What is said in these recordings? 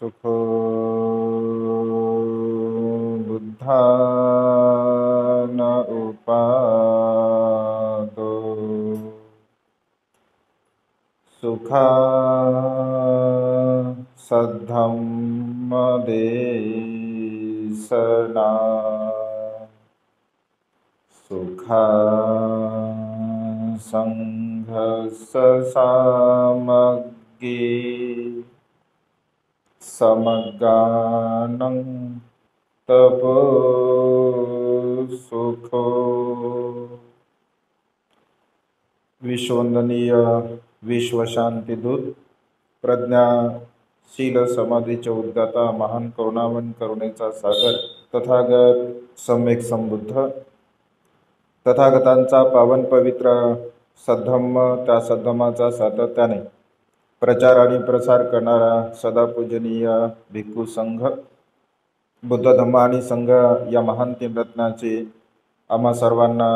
सुखो बुद्धान उपादो सुखा सद्धम्मदेशना सुखा संघससामग्गी समगानं तपो सुखो। विश्ववंदनीय विश्व शांती दूत प्रज्ञाशील समाधीचे उद्गाता महान करुणावन करुणेचा सागर तथागत सम्यक संबुद्ध तथागतांचा पावन पवित्र सद्धम्म त्या सद्धम्माचा सातत्याने प्रचार आणि प्रसार करणारा सदा पूजनीय भिक्खू संघ बुद्ध धम्म आणि संघ या महान तीन रत्नाची आम्हा सर्वांना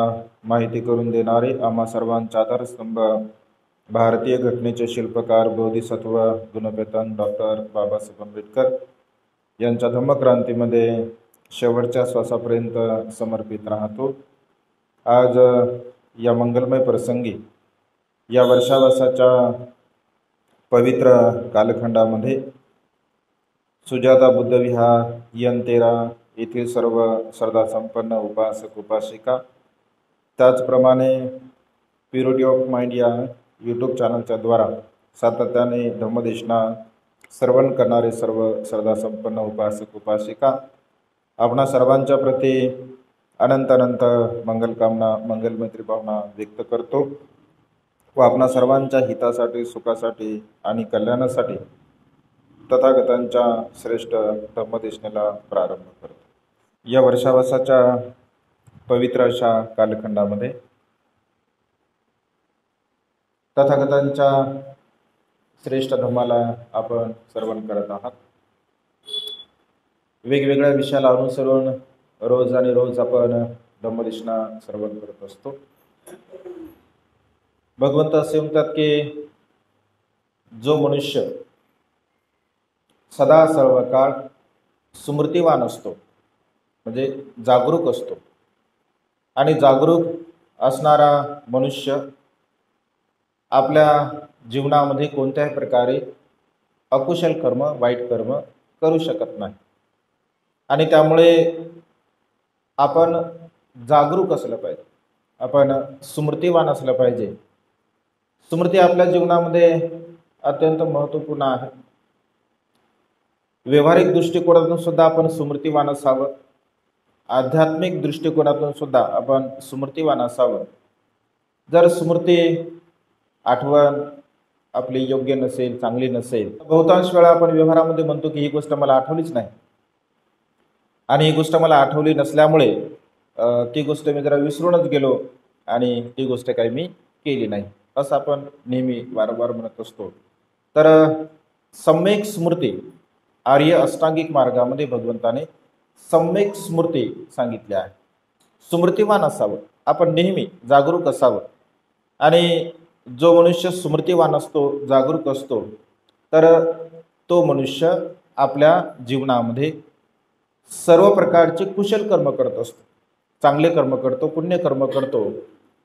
माहिती करून देणारे आम्हा सर्वांचा आधारस्तंभ भारतीय घटनेचे शिल्पकार बोधिसत्व गुणवेतन डॉक्टर बाबासाहेब आंबेडकर यांच्या धम्मक्रांतीमध्ये शेवटच्या श्वासापर्यंत समर्पित राहतो। आज या मंगलमय प्रसंगी या वर्षावसाच्या पवित्र कालखंडामध्ये सुजाता बुद्ध विहार यन13 येथील सर्व श्रद्धा संपन्न उपासक उपासिका त्याचप्रमाणे प्युरिटी ऑफ माइंड या यूट्यूब चॅनलच्या द्वारा सातत्याने धम्मदेशना श्रवण करणारे सर्व श्रद्धा संपन्न उपासक उपासिका आपणा सर्वांच्या प्रती अनंत अनंत मंगलकामना मंगलमैत्री भावना व्यक्त करतो व आपणा सर्वांच्या हितासाठी सुखासाठी आणि कल्याणासाठी तथागतांच्या श्रेष्ठ धम्मदेशनेला प्रारंभ करतो। या वर्षावसाच्या पवित्र अशा कालखंडामध्ये तथागतांच्या श्रेष्ठ धम्माला आपण श्रवण करत आहात। वेगवेगळ्या विषयाला अनुसरून रोज आणि रोज आपण धम्मदेशना श्रवण करत असतो। भगवंत असे म्हणतात की जो मनुष्य सदा सर्व काळ स्मृतिवान असतो म्हणजे जागरूक असतो आणि जागरूक असणारा मनुष्य आपल्या जीवनामध्ये कोणत्याही प्रकारे अकुशल कर्म वाईट कर्म करू शकत नाही आणि त्यामुळे आपण जागरूक असलं पाहिजे, आपण स्मृतिवान असलं पाहिजे। स्मृती आपल्या जीवनामध्ये अत्यंत महत्त्वपूर्ण आहे। व्यवहारिक दृष्टिकोनातून सुद्धा आपण स्मृतिवान असावं, आध्यात्मिक दृष्टिकोनातून सुद्धा आपण स्मृतिवान असावं। जर स्मृती आठवण आपली योग्य नसेल चांगली नसेल बहुतांश वेळा आपण व्यवहारामध्ये म्हणतो की ही गोष्ट मला आठवलीच नाही आणि ही गोष्ट मला आठवली नसल्यामुळे ती गोष्ट मी जरा विसरूनच गेलो आणि ती गोष्ट काही मी केली नाही असं आपण नेहमी वारंवार म्हणत असतो। तर सम्यक स्मृती आर्य अष्टांगिक मार्गामध्ये भगवंताने सम्यक स्मृती सांगितली आहे। स्मृतिवान असावं, आपण नेहमी जागरूक असावं आणि जो मनुष्य स्मृतिवान असतो जागरूक असतो तर तो मनुष्य आपल्या जीवनामध्ये सर्व प्रकारचे कुशल कर्म करत असतो, चांगले कर्म करतो, पुण्य कर्म करतो,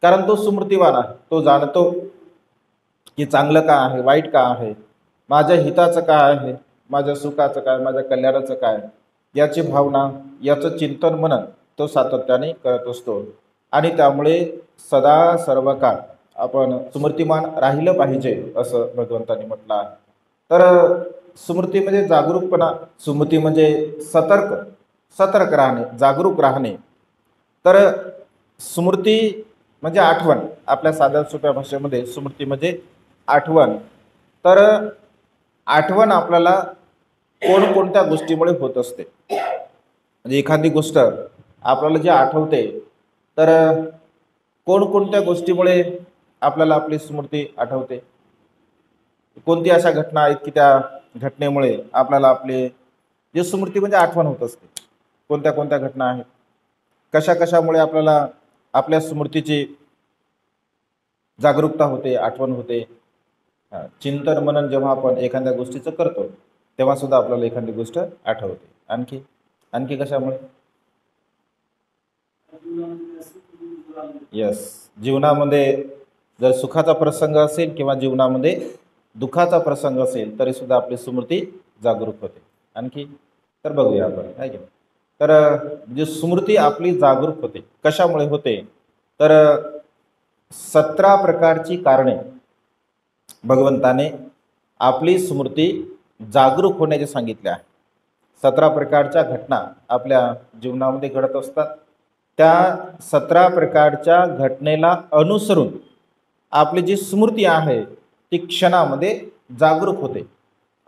कारण तो स्मृतिवान आहे। तो जाणतो की चांगलं काय आहे वाईट काय आहे, माझ्या हिताचं काय आहे, माझ्या सुखाचं काय, माझ्या कल्याणाचं काय याची भावना याचं चिंतन मनन तो सातत्याने करत असतो आणि त्यामुळे सदा सर्व काळ आपण स्मृतिमान राहिलं पाहिजे असं भगवंतांनी म्हटलं आहे। तर स्मृती म्हणजे जागरूकपणा, स्मृती म्हणजे सतर्क राहणे, जागरूक राहणे। तर स्मृती म्हणजे आठवण, आपल्या साध्या सोप्या भाषेमध्ये स्मृती म्हणजे आठवण। तर आठवण आपल्याला कोणकोणत्या गोष्टीमुळे होत असते, म्हणजे एखादी गोष्ट आपल्याला जी आठवते तर कोणकोणत्या गोष्टीमुळे आपल्याला आपली स्मृती आठवते, कोणती अशा घटना आहेत की त्या घटनेमुळे आपल्याला आपली जी स्मृती म्हणजे आठवण होत असते, कोणत्या कोणत्या घटना आहेत, कशा कशामुळे आपल्याला आपल्या स्मृतीची जागरूकता होते, आठवण होते। चिंतन मनन जेव्हा आपण एखाद्या गोष्टीचं करतो तेव्हा सुद्धा आपल्याला एखादी गोष्ट आठवते. आणखी आणखी कशामुळे? यस, जीवनामध्ये जर सुखाचा प्रसंग असेल किंवा जीवनामध्ये दुःखाचा प्रसंग असेल तरी सुद्धा आपली स्मृती जागरूक होते. आणखी तर बघूया आपण आहे की. तर म्हणजे स्मृती आपली जागरूक होते. कशामुळे होते? तर 17 प्रकारची कारणे भगवंताने आपली स्मृती जागरूक होण्याचे सांगितले आहे. 17 प्रकारच्या घटना आपल्या जीवनामध्ये घडत असतात. त्या 17 प्रकारच्या घटनेला अनुसरून आपली जी स्मृती आहे ती क्षणामध्ये जागरूक होते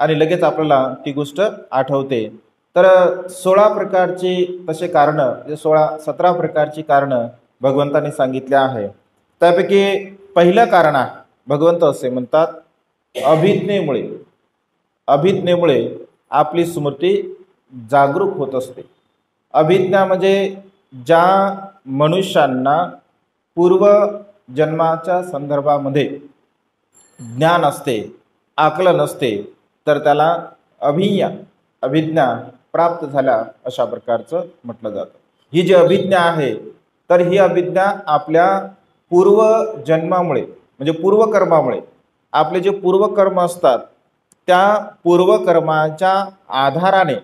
आणि लगेच आपल्याला ती गोष्ट आठवते. तर 16 प्रकारची तसे कारणं, म्हणजे 17 प्रकारची कारणं भगवंताने सांगितले आहे. त्यापैकी पहिलं कारण आहे, भगवंत असे म्हणतात, अभिज्ञेमुळे. अभिज्ञेमुळे आपली स्मृती जागरूक होत असते. अभिज्ञा म्हणजे ज्या मनुष्यांना पूर्व जन्माच्या संदर्भामध्ये ज्ञान असते, आकलन असते, तर त्याला अभिज्ञा प्राप्त झाल्या अशा प्रकारचं म्हटलं जातं. ही जी अभिज्ञा आहे तर ही अभिज्ञा आपल्या पूर्वजन्मामुळे म्हणजे पूर्वकर्मामुळे, आपले जे पूर्वकर्म असतात त्या पूर्वकर्माच्या आधाराने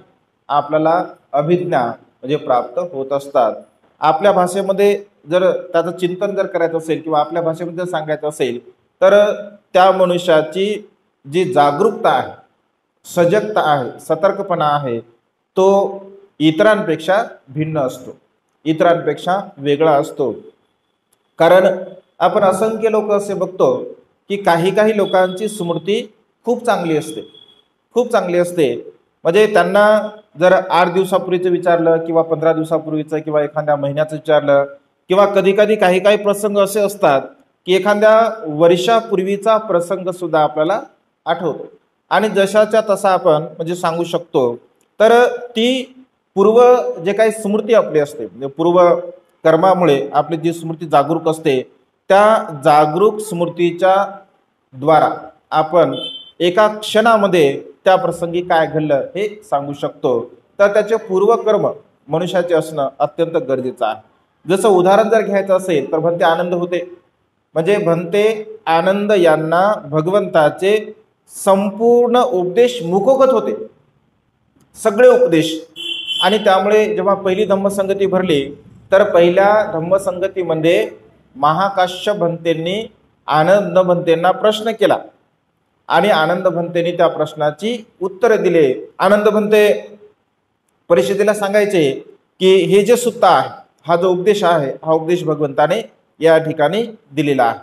आपल्याला अभिज्ञा म्हणजे प्राप्त होत असतात. आपल्या भाषेमध्ये जर त्याचं चिंतन जर करायचं असेल किंवा आपल्या भाषेमध्ये जर सांगायचं असेल तर त्या मनुष्याची जी जागरूकता आहे, सजगता आहे, सतर्कपणा आहे, तो इतरांपेक्षा भिन्न असतो, इतरांपेक्षा वेगळा असतो. कारण आपण असंख्य लोक असे बघतो की काही काही लोकांची स्मृती खूप चांगली असते, खूप चांगली असते. म्हणजे त्यांना जर 8 दिवसापूर्वीचं विचारलं किंवा 15 दिवसापूर्वीचं किंवा एखाद्या महिन्याचं विचारलं किंवा कधी कधी काही काही प्रसंग असे असतात की एखाद्या वर्षापूर्वीचा प्रसंग सुद्धा आपल्याला आठवतो आणि जशाच्या तसा आपण म्हणजे सांगू शकतो. तर ती पूर्व जे काही स्मृती आपली असते म्हणजे पूर्व कर्मामुळे आपली जी स्मृती जागरूक असते त्या जागरूक स्मृतीच्या द्वारा आपण एका क्षणामध्ये त्या प्रसंगी काय घडलं हे सांगू शकतो. तर त्याचे पूर्वकर्म मनुष्याचे असणं अत्यंत गरजेचं आहे. जसं उदाहरण जर घ्यायचं असेल तर भंते आनंद होते, म्हणजे भंते आनंद यांना भगवंताचे संपूर्ण उपदेश मुखोगत होते, सगळे उपदेश. आणि त्यामुळे जेव्हा पहिली धम्मसंगती भरली तर पहिल्या धम्मसंगतीमध्ये महाकाश्यप भंतेंनी आनंद भंतेंना प्रश्न केला आणि आनंद भंतेंनी त्या प्रश्नाची उत्तरे दिले. आनंद भंते परिषदेला सांगायचे की हे जे सुत्ता आहे, हा जो उपदेश आहे, हा उपदेश भगवंताने या ठिकाणी दिलेला आहे.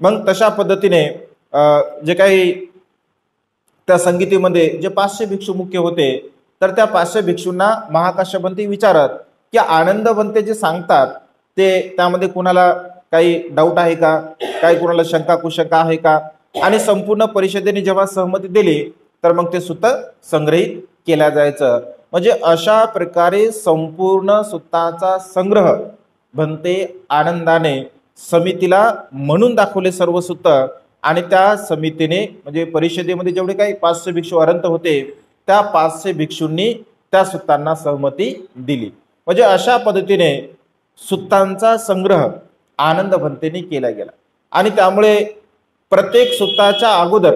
मग तशा पद्धतीने जे काही त्या संगीतीमध्ये जे 500 भिक्षू मुख्य होते तर त्या 500 भिक्षूंना महाकाश्यप भंते विचारत की आनंद भंते जे सांगतात ते त्यामध्ये कुणाला काही डाऊट आहे का, काही कुणाला शंका कुशंका आहे का. आणि संपूर्ण परिषदेने जेव्हा सहमती दिली तर मग ते सुत्त संग्रहित केल्या जायचं. म्हणजे अशा प्रकारे संपूर्ण सुत्ताचा संग्रह भंते आनंदाने समितीला म्हणून दाखवले सर्व सुत्त. आणि त्या समितीने म्हणजे परिषदेमध्ये जेवढे काही 500 भिक्षू अरंत होते त्या 500 भिक्षूंनी त्या सुत्तांना सहमती दिली. म्हणजे अशा पद्धतीने सुत्तांचा संग्रह आनंद भंतेने केला गेला. आणि त्यामुळे प्रत्येक सुत्ताच्या अगोदर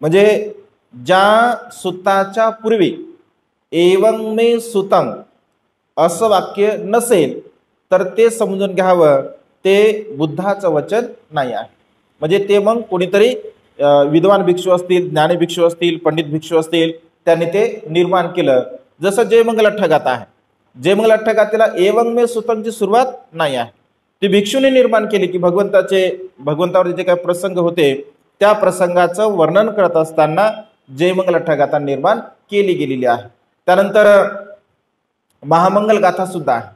म्हणजे ज्या सुत्ताच्या पूर्वी एवं मे सुतं असं वाक्य नसेल तर ते समजून घ्यावं ते बुद्धाचं वचन नाही आहे. म्हणजे ते मग कोणीतरी विद्वान भिक्षू असतील, ज्ञानी भिक्षू असतील, पंडित भिक्षू असतील, त्यांनी ते निर्माण केलं. जसं जयमंगल अठ्ठगाथा आहे, जयमंगल अठ्ठगाथेला एवं मे सुतंची सुरुवात नाही आहे, ती भिक्षूने निर्माण केली की भगवंतावर जे काही प्रसंग होते त्या प्रसंगाचं वर्णन करत असताना जयमंगल अठ्ठगाथा निर्माण केली गेलेली आहे. त्यानंतर महामंगल गाथा सुद्धा आहे.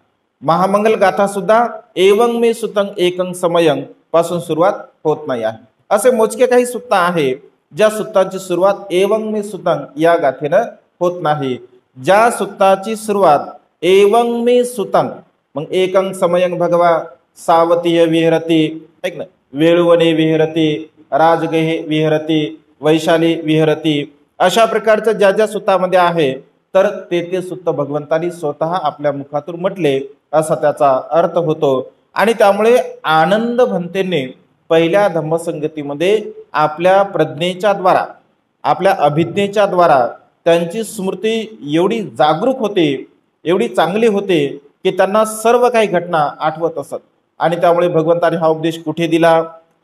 महामंगल गाथा सुद्धा एवं मे सुतं एकं समयं पासून सुरुवात होत नाही आहे. असे मोजके काही सुत्ता आहे ज्या सुत्ताची सुरुवात एवं मे सुतं या गाथेनं होत नाही. ज्या सुत्ताची सुरुवात एवं मे सुतं मग एकं समयं भगवा सावतीय विहरती, ऐक ना, वेळुवने विहरती, राजगहे विहरती, वैशाली विहरती, अशा प्रकारचं ज्या ज्या सुत्तामध्ये आहे तर ते सुत्त भगवंतानी स्वतः आपल्या मुखातून म्हटले असा त्याचा अर्थ होतो। आणि त्यामुळे आनंद भंतेने पहिल्या धम्मसंगतीमध्ये आपल्या प्रज्ञेच्या द्वारा आपल्या अभिज्ञेच्या द्वारा त्यांची स्मृती एवढी जागरूक होते, एवढी चांगली होते की त्यांना सर्व काही घटना आठवत असत। आणि त्यामुळे भगवंताने हा उपदेश कुठे दिला,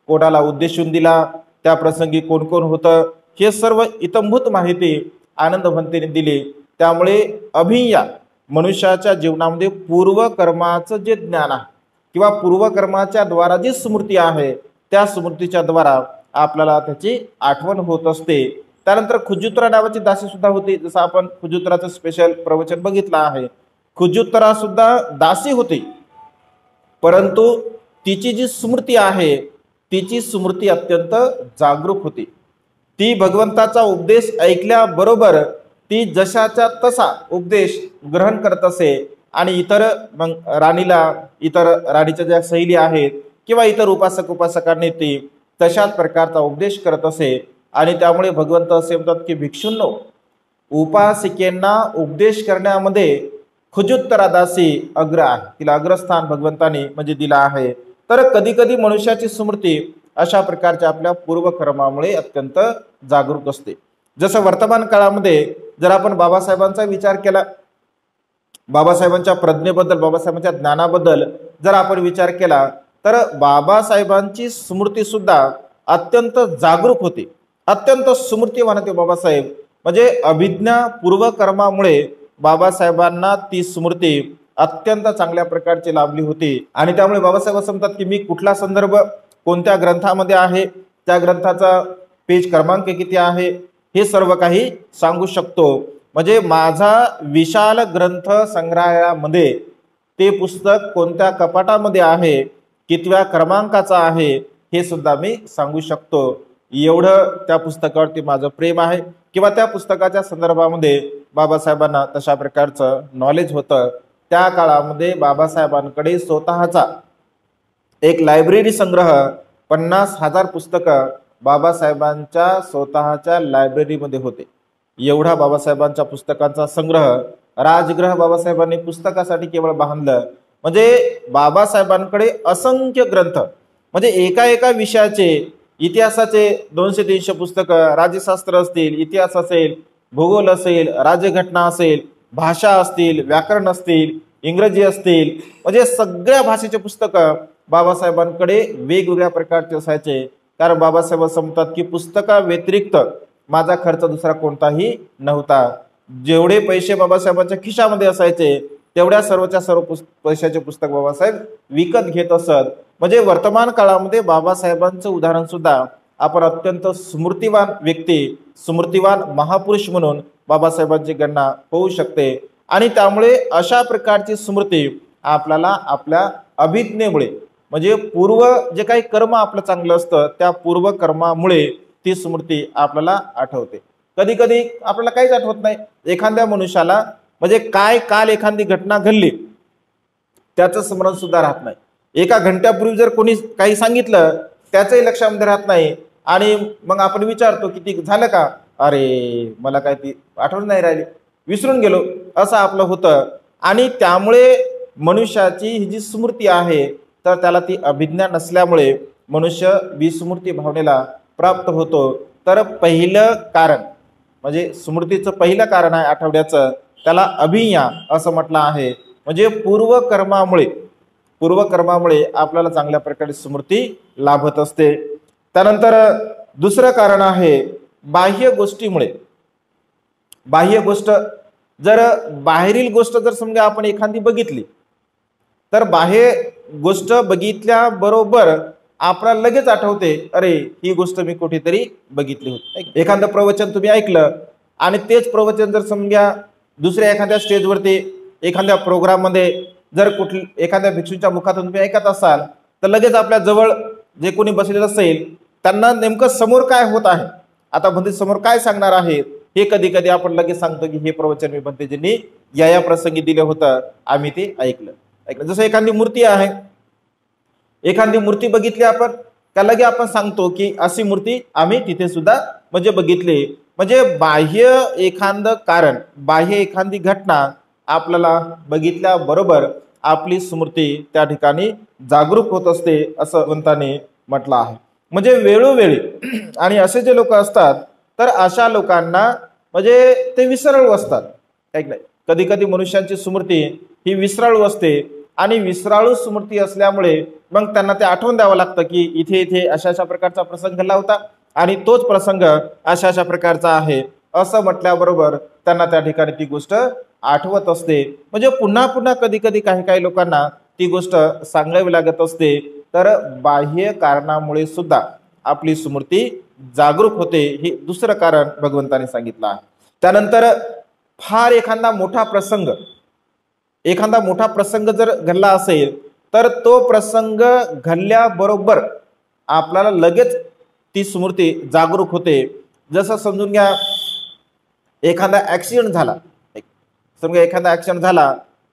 कोणाला उद्देशून दिला, त्या प्रसंगी कोण कोण होतं, हे सर्व इतंभूत माहिती आनंद भंतेने दिली। त्यामुळे अभिय्या मनुष्याच्या जीवनामध्ये पूर्वकर्माचं जे ज्ञान आहे किंवा पूर्वकर्माच्या द्वारा जी स्मृती आहे त्या स्मृतीच्या द्वारा आपल्याला त्याची आठवण होत असते। त्यानंतर खुजुत्रा नावाची दासी सुद्धा होती, जसं आपण खुजुत्राचं स्पेशल प्रवचन बघितलं आहे। खुजुत्रा सुद्धा दासी होती, परंतु तिची जी स्मृती आहे तिची स्मृती अत्यंत जागरूक होती। ती भगवंताचा उपदेश ऐकल्याबरोबर ती जशाच्या तसा उपदेश ग्रहण करत असे आणि इतर राणीच्या ज्या शैली आहेत किंवा इतर उपासक उपासकांनी ती तशाच प्रकारचा उपदेश करत असे। आणि त्यामुळे भगवंत असे म्हणतात की भिक्षूंनो, उपासिकेंना उपदेश करण्यामध्ये खुजुत्रा दासी अग्र आहे, तिला अग्रस्थान भगवंतानी म्हणजे दिला आहे। तर कधी कधी मनुष्याची स्मृती अशा प्रकारच्या आपल्या पूर्वकर्मामुळे अत्यंत जागरूक असते। जसं वर्तमान काळामध्ये जर आपण बाबासाहेबांचा विचार केला, बाबासाहेबांच्या प्रज्ञेबद्दल, बाबासाहेबांच्या ज्ञानाबद्दल जर आपण विचार केला तर बाबासाहेबांची स्मृती सुद्धा अत्यंत जागरूक होती, अत्यंत स्मृतिवान होते बाबासाहेब। म्हणजे अभिज्ञा पूर्वकर्मामुळे बाबासाहेबांना ती स्मृती अत्यंत चांगल्या प्रकारची लाभली होती। आणि त्यामुळे बाबासाहेब असं म्हणतात की मी कुठला संदर्भ कोणत्या ग्रंथामध्ये आहे, त्या ग्रंथाचा पेज क्रमांक किती आहे, हे सर्व काही सांगू शकतो। म्हणजे माझा विशाल ग्रंथ संग्रहालयामध्ये ते पुस्तक कोणत्या कपाटामध्ये आहे, कितव्या क्रमांकाचा आहे, हे सुद्धा मी सांगू शकतो। एवढं त्या पुस्तकावरती माझं प्रेम आहे किंवा त्या पुस्तकाच्या संदर्भामध्ये बाबासाहेबांना तशा प्रकारचं नॉलेज होतं। त्या काळामध्ये बाबासाहेबांकडे स्वतःचा एक लायब्ररी संग्रह 50,000 पुस्तकं बाबासाहेबांच्या स्वतःच्या लायब्ररीमध्ये होते। एवढा बाबासाहेबांच्या पुस्तकांचा संग्रह राजगृह बाबासाहेबांनी पुस्तकासाठी केवळ बांधलं। म्हणजे बाबासाहेबांकडे असंख्य ग्रंथ, म्हणजे एका एका विषयाचे, इतिहासाचे 200-300 पुस्तकं, राज्यशास्त्र असतील, इतिहास असेल, भूगोल असेल, राज्यघटना असेल, भाषा असतील, व्याकरण असतील, इंग्रजी असतील, म्हणजे सगळ्या भाषेचे पुस्तकं बाबासाहेबांकडे वेगवेगळ्या प्रकारचे असायचे। कारण बाबासाहेब असं म्हणतात की पुस्तका व्यतिरिक्त माझा खर्च दुसरा कोणताही नव्हता। जेवढे पैसे बाबासाहेबांच्या खिशामध्ये असायचे तेवढ्या सर्वच्या सर्व पैशाचे पुस्तक बाबासाहेब विकत घेत असत। म्हणजे वर्तमान काळामध्ये बाबासाहेबांचं उदाहरण सुद्धा आपण अत्यंत स्मृतिवान व्यक्ती, स्मृतिवान महापुरुष म्हणून बाबासाहेबांची गणना होऊ शकते। आणि त्यामुळे अशा प्रकारची स्मृती आपल्याला आपल्या अभिज्ञेमुळे, म्हणजे पूर्व जे काही कर्म आपलं चांगलं असतं त्या पूर्व कर्मामुळे ती स्मृती आपल्याला आठवते। कधी कधी आपल्याला काहीच आठवत नाही, एखाद्या मनुष्याला म्हणजे काय काल एखादी घटना घडली त्याचं स्मरण सुद्धा राहत नाही। एका घंट्यापूर्वी जर कोणी काही सांगितलं त्याचंही लक्षामध्ये राहत नाही आणि मग आपण विचारतो की ती झालं का, अरे मला काय ती आठवण नाही राहिली, विसरून गेलो, असं आपलं होतं। आणि त्यामुळे मनुष्याची ही जी स्मृती आहे तर त्याला ती अभिज्ञा नसल्यामुळे मनुष्य विस्मृती भावनेला प्राप्त होतो। तर पहिलं कारण म्हणजे स्मृतीचं पहिलं कारण आहे आठवड्याचं, त्याला अभिज्ञा असं म्हटलं आहे। म्हणजे पूर्वकर्मामुळे आपल्याला चांगल्या प्रकारे स्मृती लाभत असते। त्यानंतर दुसरं कारण आहे बाह्य गोष्टीमुळे। बाह्य गोष्ट जर बाहेरील गोष्ट जर समजा आपण एखादी बघितली तर बाह्य गोष्ट बघितल्याबरोबर आपल्याला लगेच आठवते, अरे ही गोष्ट मी कुठेतरी बघितली होती। एखादं प्रवचन तुम्ही ऐकलं आणि तेच प्रवचन जर समजा दुसऱ्या एखाद्या स्टेजवरती एखाद्या प्रोग्राममध्ये जर एखाद्या भिक्षूंच्या मुखातून तुम्ही ऐकत असाल तर लगेच आपल्या जवळ जे कोणी बसलेलं असेल त्यांना नेमकं समोर काय होत आहे, आता भंते समोर काय सांगणार आहे, हे कधी कधी आपण लगेच सांगतो की हे प्रवचन मी भंतेजींनी या प्रसंगी दिलं होतं, आम्ही ते ऐकलं। जसं एखादी मूर्ती आहे, एखादी मूर्ती बघितली आपण, त्या लगे आपण सांगतो की अशी मूर्ती आम्ही तिथे सुद्धा म्हणजे बघितली। म्हणजे बाह्य एखादं कारण, बाह्य एखादी घटना आपल्याला बघितल्याबरोबर आपली स्मृती त्या ठिकाणी जागरूक होत असते असं भगवंताने म्हटलं आहे. म्हणजे वेळोवेळी आणि असे जे लोक असतात तर अशा लोकांना म्हणजे ते विसरळू असतात. ऐक नाही, कधी कधी मनुष्यांची स्मृती ही विसराळू असते आणि विसराळू स्मृती असल्यामुळे मग त्यांना ते आठवण द्यावं लागतं की इथे इथे अशा अशा प्रकारचा प्रसंग घडला होता आणि तोच प्रसंग अशा अशा प्रकारचा आहे असं म्हटल्याबरोबर त्यांना त्या ठिकाणी ती गोष्ट आठवत असते. म्हणजे पुन्हा पुन्हा कधी कधी काही काही लोकांना ती गोष्ट सांगावी लागत असते. तर बाह्य कारणामुळे सुद्धा आपली स्मृती जागरूक होते, हे दुसरं कारण भगवंताने सांगितलं आहे. त्यानंतर फार एखादा मोठा प्रसंग जर घडला असेल तर तो प्रसंग घडल्याबरोबर आपल्याला लगेच ती स्मृती जागरूक होते. जसं समजून घ्या, एखादा ऍक्सिडेंट झाला, समजा एखादा ऍक्सिडेंट झाला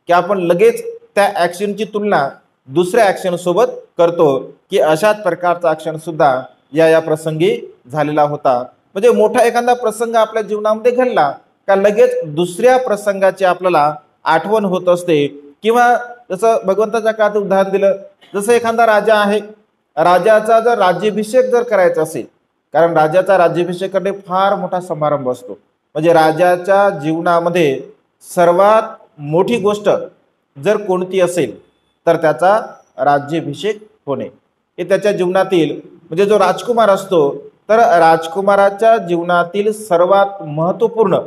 की आपण लगेच त्या ऍक्सिडेंटची तुलना दुसऱ्या ऍक्सिडेंट सोबत करतो की अशाच प्रकारचा ऍक्सिडेंट सुद्धा या प्रसंगी झालेला होता. म्हणजे मोठा एखादा प्रसंग आपल्या जीवनामध्ये घडला का लगेच दुसऱ्या प्रसंगाची आपल्याला आठवण होत असते. किंवा जसं भगवंताच्या काळात उदाहरण दिलं, जसं एखादा राजा आहे, राजाचा जर राज्याभिषेक जर करायचा असेल, कारण राजाचा राज्याभिषेक करणे फार मोठा समारंभ असतो. म्हणजे राजाच्या जीवनामध्ये सर्वात मोठी गोष्ट जर कोणती असेल तर त्याचा राज्याभिषेक होणे हे त्याच्या जीवनातील, म्हणजे जो राजकुमार असतो तर राजकुमाराच्या जीवनातील सर्वात महत्त्वपूर्ण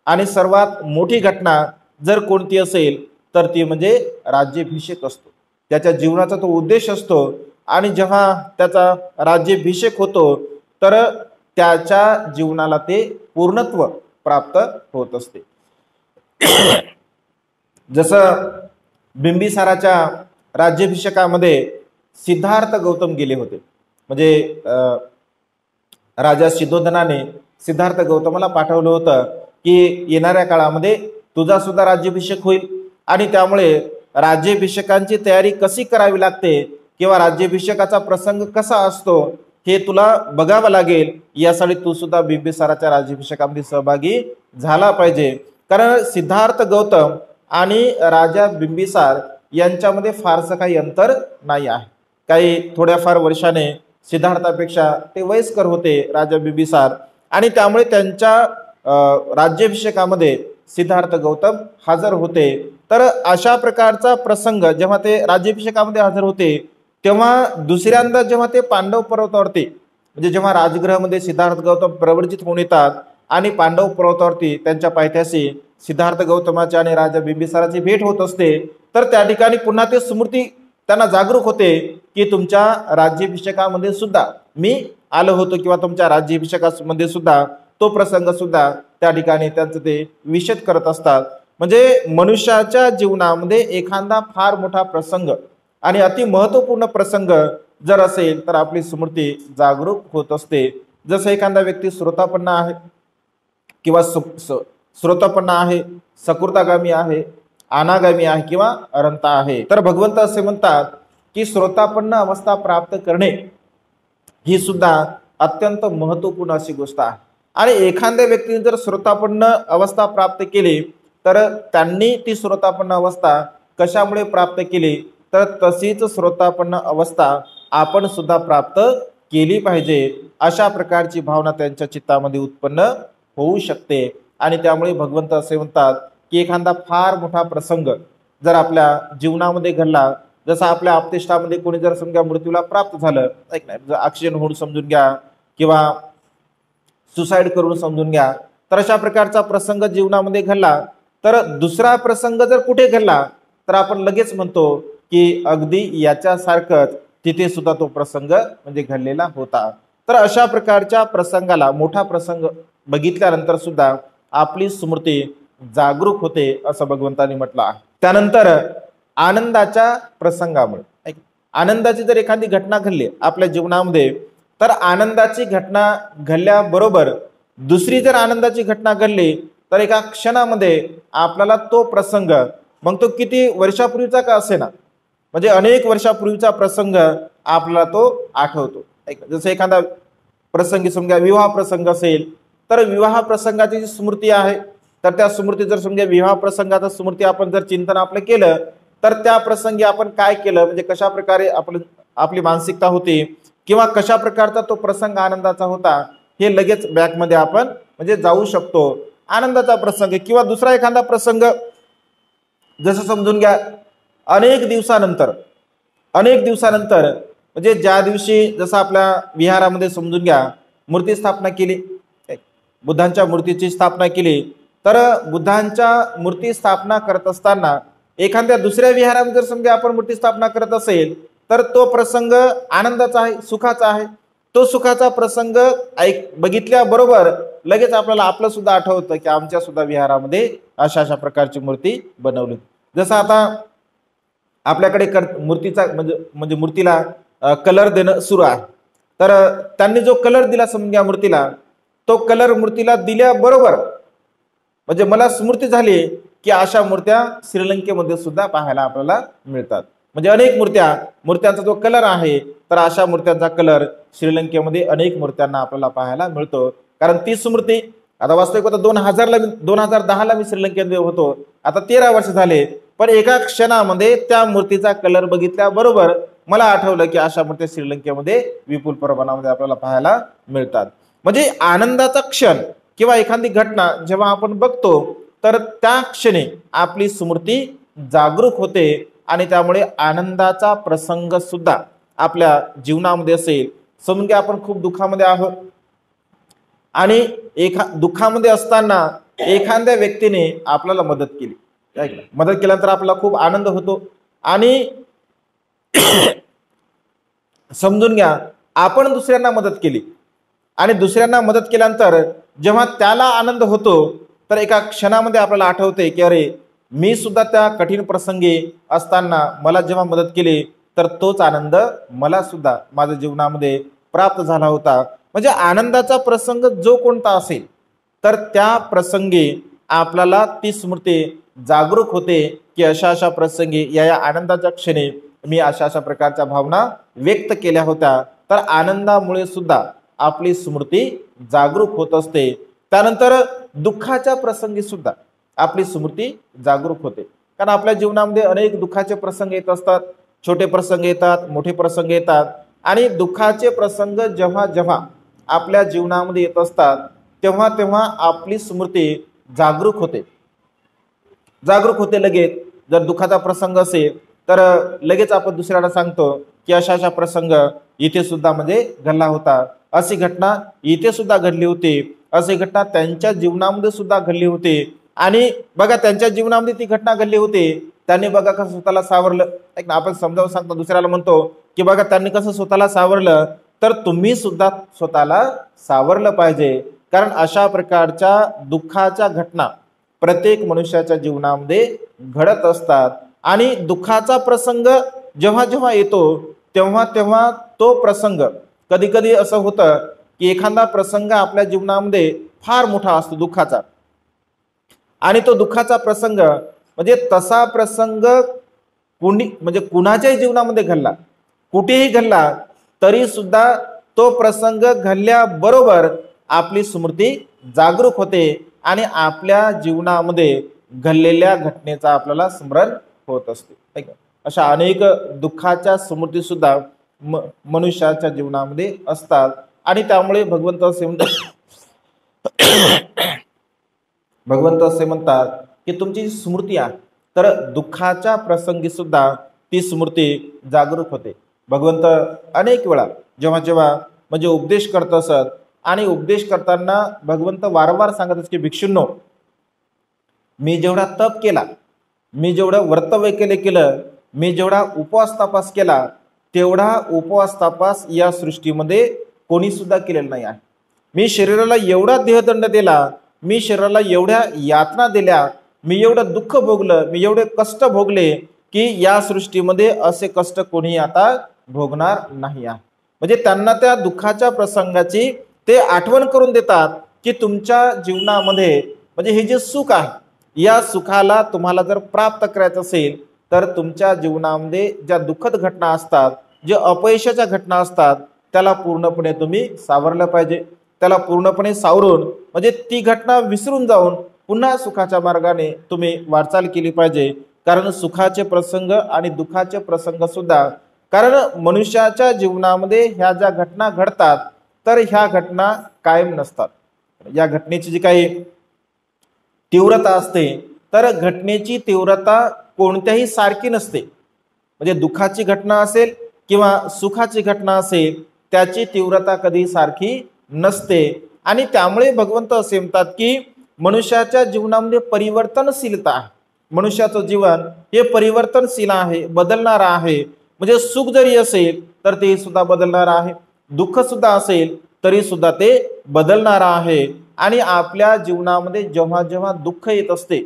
आणि सर्वात मोठी घटना जर कोणती असेल तर ती म्हणजे राज्याभिषेक असतो. त्याच्या जीवनाचा तो उद्देश असतो आणि जेव्हा त्याचा राज्याभिषेक होतो तर त्याच्या जीवनाला ते पूर्णत्व प्राप्त होत असते. जसं बिंबिसाराच्या राज्याभिषेकामध्ये सिद्धार्थ गौतम गेले होते. म्हणजे राजा सिद्धोधनाने सिद्धार्थ गौतमाला पाठवलं होतं की येणाऱ्या काळामध्ये तुझा सुद्धा राज्याभिषेक होईल आणि त्यामुळे राज्याभिषेकांची तयारी कशी करावी लागते किंवा राज्याभिषेकाचा प्रसंग कसा असतो हे तुला बघावं लागेल. यासाठी तू सुद्धा बिंबिसाराच्या राज्याभिषेकामध्ये सहभागी झाला पाहिजे. कारण सिद्धार्थ गौतम आणि राजा बिंबिसार यांच्यामध्ये फारसं काही अंतर नाही आहे. काही थोड्याफार वर्षाने सिद्धार्थापेक्षा ते वयस्कर होते राजा बिंबिसार आणि त्यामुळे त्यांच्या राज्याभिषेकामध्ये सिद्धार्थ गौतम हजर होते. तर अशा प्रकारचा प्रसंग जेव्हा ते राज्याभिषेकामध्ये हजर होते तेव्हा दुसऱ्यांदा जेव्हा ते पांडव पर्वतावरती, म्हणजे जेव्हा राजगृहामध्ये सिद्धार्थ गौतम प्रवर्जित होऊन येतात आणि पांडव पर्वतावरती त्यांच्या पायथ्याशी सिद्धार्थ गौतमाची आणि राजा बिंबिसाराची भेट होत असते तर त्या ठिकाणी पुन्हा ते स्मृती त्यांना जागरूक होते की तुमच्या राज्याभिषेकामध्ये सुद्धा मी आलो होतो किंवा तुमच्या राज्याभिषेकामध्ये सुद्धा तो प्रसंग सुद्धा त्या ठिकाणी त्यांचं ते विशद करत असतात. म्हणजे मनुष्याच्या जीवनामध्ये एखादा फार मोठा प्रसंग आणि अति महत्वपूर्ण प्रसंग जर असेल तर आपली स्मृती जागरूक होत असते. जसं एखादा व्यक्ती श्रोतापन्न आहे किंवा श्रोतापन्न आहे, सकृतागामी आहे, अनागामी आहे किंवा अरंता आहे, तर भगवंत असे म्हणतात की श्रोतापन्न अवस्था प्राप्त करणे ही सुद्धा अत्यंत महत्वपूर्ण अशी गोष्ट आहे. आणि एखाद्या व्यक्तीने जर श्रोतापन्न अवस्था प्राप्त केली तर त्यांनी ती श्रोतापन्न अवस्था कशामुळे प्राप्त केली तर तशीच श्रोतापन्न अवस्था आपण सुद्धा प्राप्त केली पाहिजे, अशा प्रकारची भावना त्यांच्या चित्तामध्ये उत्पन्न होऊ शकते. आणि त्यामुळे भगवंत असे म्हणतात की एखादा फार मोठा प्रसंग जर आपल्या जीवनामध्ये घडला, जसं आपल्या आपतेष्टामध्ये कोणी जर समजा मृत्यूला प्राप्त झालं, ऍक्सिडेंट होऊन समजून घ्या किंवा सुसाईड करून समजून घ्या, तर अशा प्रकारचा प्रसंग जीवनामध्ये घडला तर दुसरा प्रसंग जर कुठे घडला तर आपण लगेच म्हणतो की अगदी याच्यासारखंच तिथे सुद्धा तो प्रसंग म्हणजे घडलेला होता. तर अशा प्रकारच्या प्रसंगाला, मोठा प्रसंग बघितल्यानंतर सुद्धा आपली स्मृती जागरूक होते असं भगवंतांनी म्हटलं आहे. त्यानंतर आनंदाच्या प्रसंगामुळे, आनंदाची जर एखादी घटना घडली आपल्या जीवनामध्ये तर आनंदाची घटना घडल्याबरोबर दुसरी जर आनंदाची घटना घडली तर एका क्षणामध्ये आपल्याला तो प्रसंग, मग तो किती वर्षापूर्वीचा का असेना, म्हणजे अनेक वर्षापूर्वीचा प्रसंग आपल्याला तो आठवतो. जसं एखादा प्रसंगी समजा विवाह प्रसंग असेल तर विवाह प्रसंगाची जी स्मृती आहे तर त्या स्मृती जर समजा विवाह प्रसंगाचा स्मृती आपण जर चिंतन आपलं केलं तर त्या प्रसंगी आपण काय केलं म्हणजे कशा प्रकारे आपली मानसिकता होती किंवा कशा प्रकारचा तो प्रसंग आनंदाचा होता हे लगेच बॅकमध्ये आपण म्हणजे जाऊ शकतो. आनंदाचा प्रसंग किंवा दुसरा एखादा प्रसंग जसं समजून घ्या अनेक दिवसानंतर म्हणजे ज्या दिवशी जसं आपल्या विहारामध्ये समजून घ्या मूर्ती स्थापना केली, बुद्धांच्या मूर्तीची स्थापना केली, तर बुद्धांच्या मूर्ती स्थापना करत असताना एखाद्या दुसऱ्या विहारामध्ये जर समजा आपण मूर्ती स्थापना करत असेल तर तो प्रसंग आनंदाचा आहे, सुखाचा आहे. तो सुखाचा प्रसंग बघितल्याबरोबर लगेच आपल्याला आपलं सुद्धा आठवतं की आमच्या सुद्धा विहारामध्ये अशा प्रकारची मूर्ती बनवली. जसं आता आपल्याकडे मूर्तीचा म्हणजे मूर्तीला कलर देणं सुरू आहे, तर त्यांनी जो कलर दिला समजा मूर्तीला, तो कलर मूर्तीला दिल्याबरोबर म्हणजे मला स्मृती झाली की अशा मूर्त्या श्रीलंकेमध्ये सुद्धा पाहायला आपल्याला मिळतात. म्हणजे अनेक मूर्त्यांचा जो कलर आहे तर अशा मूर्त्यांचा कलर श्रीलंकेमध्ये अनेक मूर्त्यांना आपल्याला पाहायला मिळतो. कारण ती स्मृती आता वास्तविक होता 2010ला मी श्रीलंकेमध्ये होतो, आता 13 वर्ष झाले, पण एका क्षणामध्ये त्या मूर्तीचा कलर बघितल्याबरोबर मला आठवलं की अशा मूर्त्या श्रीलंकेमध्ये विपुल प्रमाणामध्ये आपल्याला पाहायला मिळतात. म्हणजे आनंदाचा क्षण किंवा एखादी घटना जेव्हा आपण बघतो तर त्या क्षणी आपली स्मृती जागरूक होते आणि त्यामुळे आनंदाचा प्रसंग सुद्धा आपल्या जीवनामध्ये असेल. समजून घ्या आपण खूप दुःखामध्ये आहोत आणि दुःखामध्ये असताना एखाद्या व्यक्तीने आपल्याला मदत केली, मदत केल्यानंतर आपल्याला खूप आनंद होतो. आणि समजून घ्या आपण दुसऱ्यांना मदत केली आणि दुसऱ्यांना मदत केल्यानंतर जेव्हा त्याला आनंद होतो तर एका क्षणामध्ये आपल्याला आठवते की अरे मी सुद्धा त्या कठीण प्रसंगी असताना मला जेव्हा मदत केली तर तोच आनंद मला सुद्धा माझ्या जीवनामध्ये प्राप्त झाला होता. म्हणजे आनंदाचा प्रसंग जो कोणता असेल तर त्या प्रसंगी आपल्याला ती स्मृती जागरूक होते की अशा प्रसंगी या आनंदाच्या क्षणी मी अशा प्रकारच्या भावना व्यक्त केल्या होत्या. तर आनंदामुळे सुद्धा आपली स्मृती जागरूक होत असते. त्यानंतर दुःखाच्या प्रसंगी सुद्धा आपली स्मृती जागरूक होते. कारण आपल्या जीवनामध्ये अनेक दुःखाचे प्रसंग येत असतात, छोटे प्रसंग येतात, मोठे प्रसंग येतात. आणि दुःखाचे प्रसंग जेव्हा जेव्हा आपल्या जीवनामध्ये येत असतात तेव्हा तेव्हा आपली स्मृती जागरूक होते लगेच. जर दुःखाचा प्रसंग असेल तर लगेच आपण दुसऱ्याला सांगतो की अशा प्रसंग इथे सुद्धा म्हणजे घडला होता, अशी घटना इथे सुद्धा घडली होती, अशी घटना त्यांच्या जीवनामध्ये सुद्धा घडली होती. आणि बघा त्यांच्या जीवनामध्ये ती घटना घडली होती, त्यांनी बघा कसं स्वतःला सावरलं. आपण समजावून सांगतो, दुसऱ्याला म्हणतो की बघा त्यांनी कसं स्वतःला सावरलं, तर तुम्ही सुद्धा स्वतःला सावरलं पाहिजे. कारण अशा प्रकारच्या दुःखाच्या घटना प्रत्येक मनुष्याच्या जीवनामध्ये घडत असतात. आणि दुःखाचा प्रसंग जेव्हा जेव्हा येतो तेव्हा तेव्हा तो प्रसंग कधी कधी असं होतं की एखादा प्रसंग आपल्या जीवनामध्ये फार मोठा असतो दुःखाचा, आणि तो दुःखाचा प्रसंग म्हणजे तसा प्रसंग कुणाच्याही जीवनामध्ये घडला, कुठेही घडला, तरी सुद्धा तो प्रसंग घडल्याबरोबर आपली स्मृती जागरूक होते आणि आपल्या जीवनामध्ये घडलेल्या घटनेचा आपल्याला स्मरण होत असते. अशा अनेक दुःखाच्या स्मृती सुद्धा मनुष्याच्या जीवनामध्ये असतात. आणि त्यामुळे भगवंत असे म्हणतात की तुमची स्मृती आहे तर दुःखाच्या प्रसंगी सुद्धा ती स्मृती जागरूक होते. भगवंत अनेक वेळा जेव्हा जेव्हा म्हणजे उपदेश करत असत आणि उपदेश करताना भगवंत वारंवार सांगत असत की भिक्षूंनो, मी जेवढा तप केला, मी जेवढं वर्तव्य केलं, मी जेवढा उपवास तपास केला, तेवढा उपवास तपास या सृष्टीमध्ये कोणी सुद्धा केलेला नाही आहे. मी शरीराला एवढा देहदंड दिला, मी शरीराला एवढ्या यातना दिल्या, मी एवढं दुःख भोगलं, मी एवढे कष्ट भोगले की या सृष्टीमध्ये असे कष्ट कोणी आता भोगणार नाही आहे. म्हणजे त्यांना त्या दुःखाच्या प्रसंगाची ते आठवण करून देतात की तुमच्या जीवनामध्ये म्हणजे हे जे सुख आहे, या सुखाला तुम्हाला जर प्राप्त करायचं असेल तर तुमच्या जीवनामध्ये ज्या दुःखद घटना असतात, जे अपयशाच्या घटना असतात, त्याला पूर्णपणे तुम्ही सावरलं पाहिजे. त्याला पूर्णपणे सावरून म्हणजे ती घटना विसरून जाऊन पुन्हा सुखाच्या मार्गाने तुम्ही वाटचाल केली पाहिजे. कारण सुखाचे प्रसंग आणि दुःखाचे प्रसंग सुद्धा, कारण मनुष्याच्या जीवनामध्ये ह्या ज्या घटना घडतात तर ह्या घटना कायम नसतात. या घटनेची जी काही तीव्रता असते तर घटनेची तीव्रता कोणत्याही सारखी नसते. म्हणजे दुःखाची घटना असेल किंवा सुखाची घटना असेल त्याची तीव्रता कधी सारखी नसते. आणि त्यामुळे भगवंत असे म्हणतात की मनुष्याच्या जीवनामध्ये परिवर्तनशीलता आहे. मनुष्याचं जीवन हे परिवर्तनशील आहे, बदलणार आहे. म्हणजे सुख जरी असेल तर ते सुद्धा बदलणार आहे, दुःख सुद्धा असेल तरी सुद्धा ते बदलणार आहे. आणि आपल्या जीवनामध्ये जेव्हा जेव्हा दुःख येत असते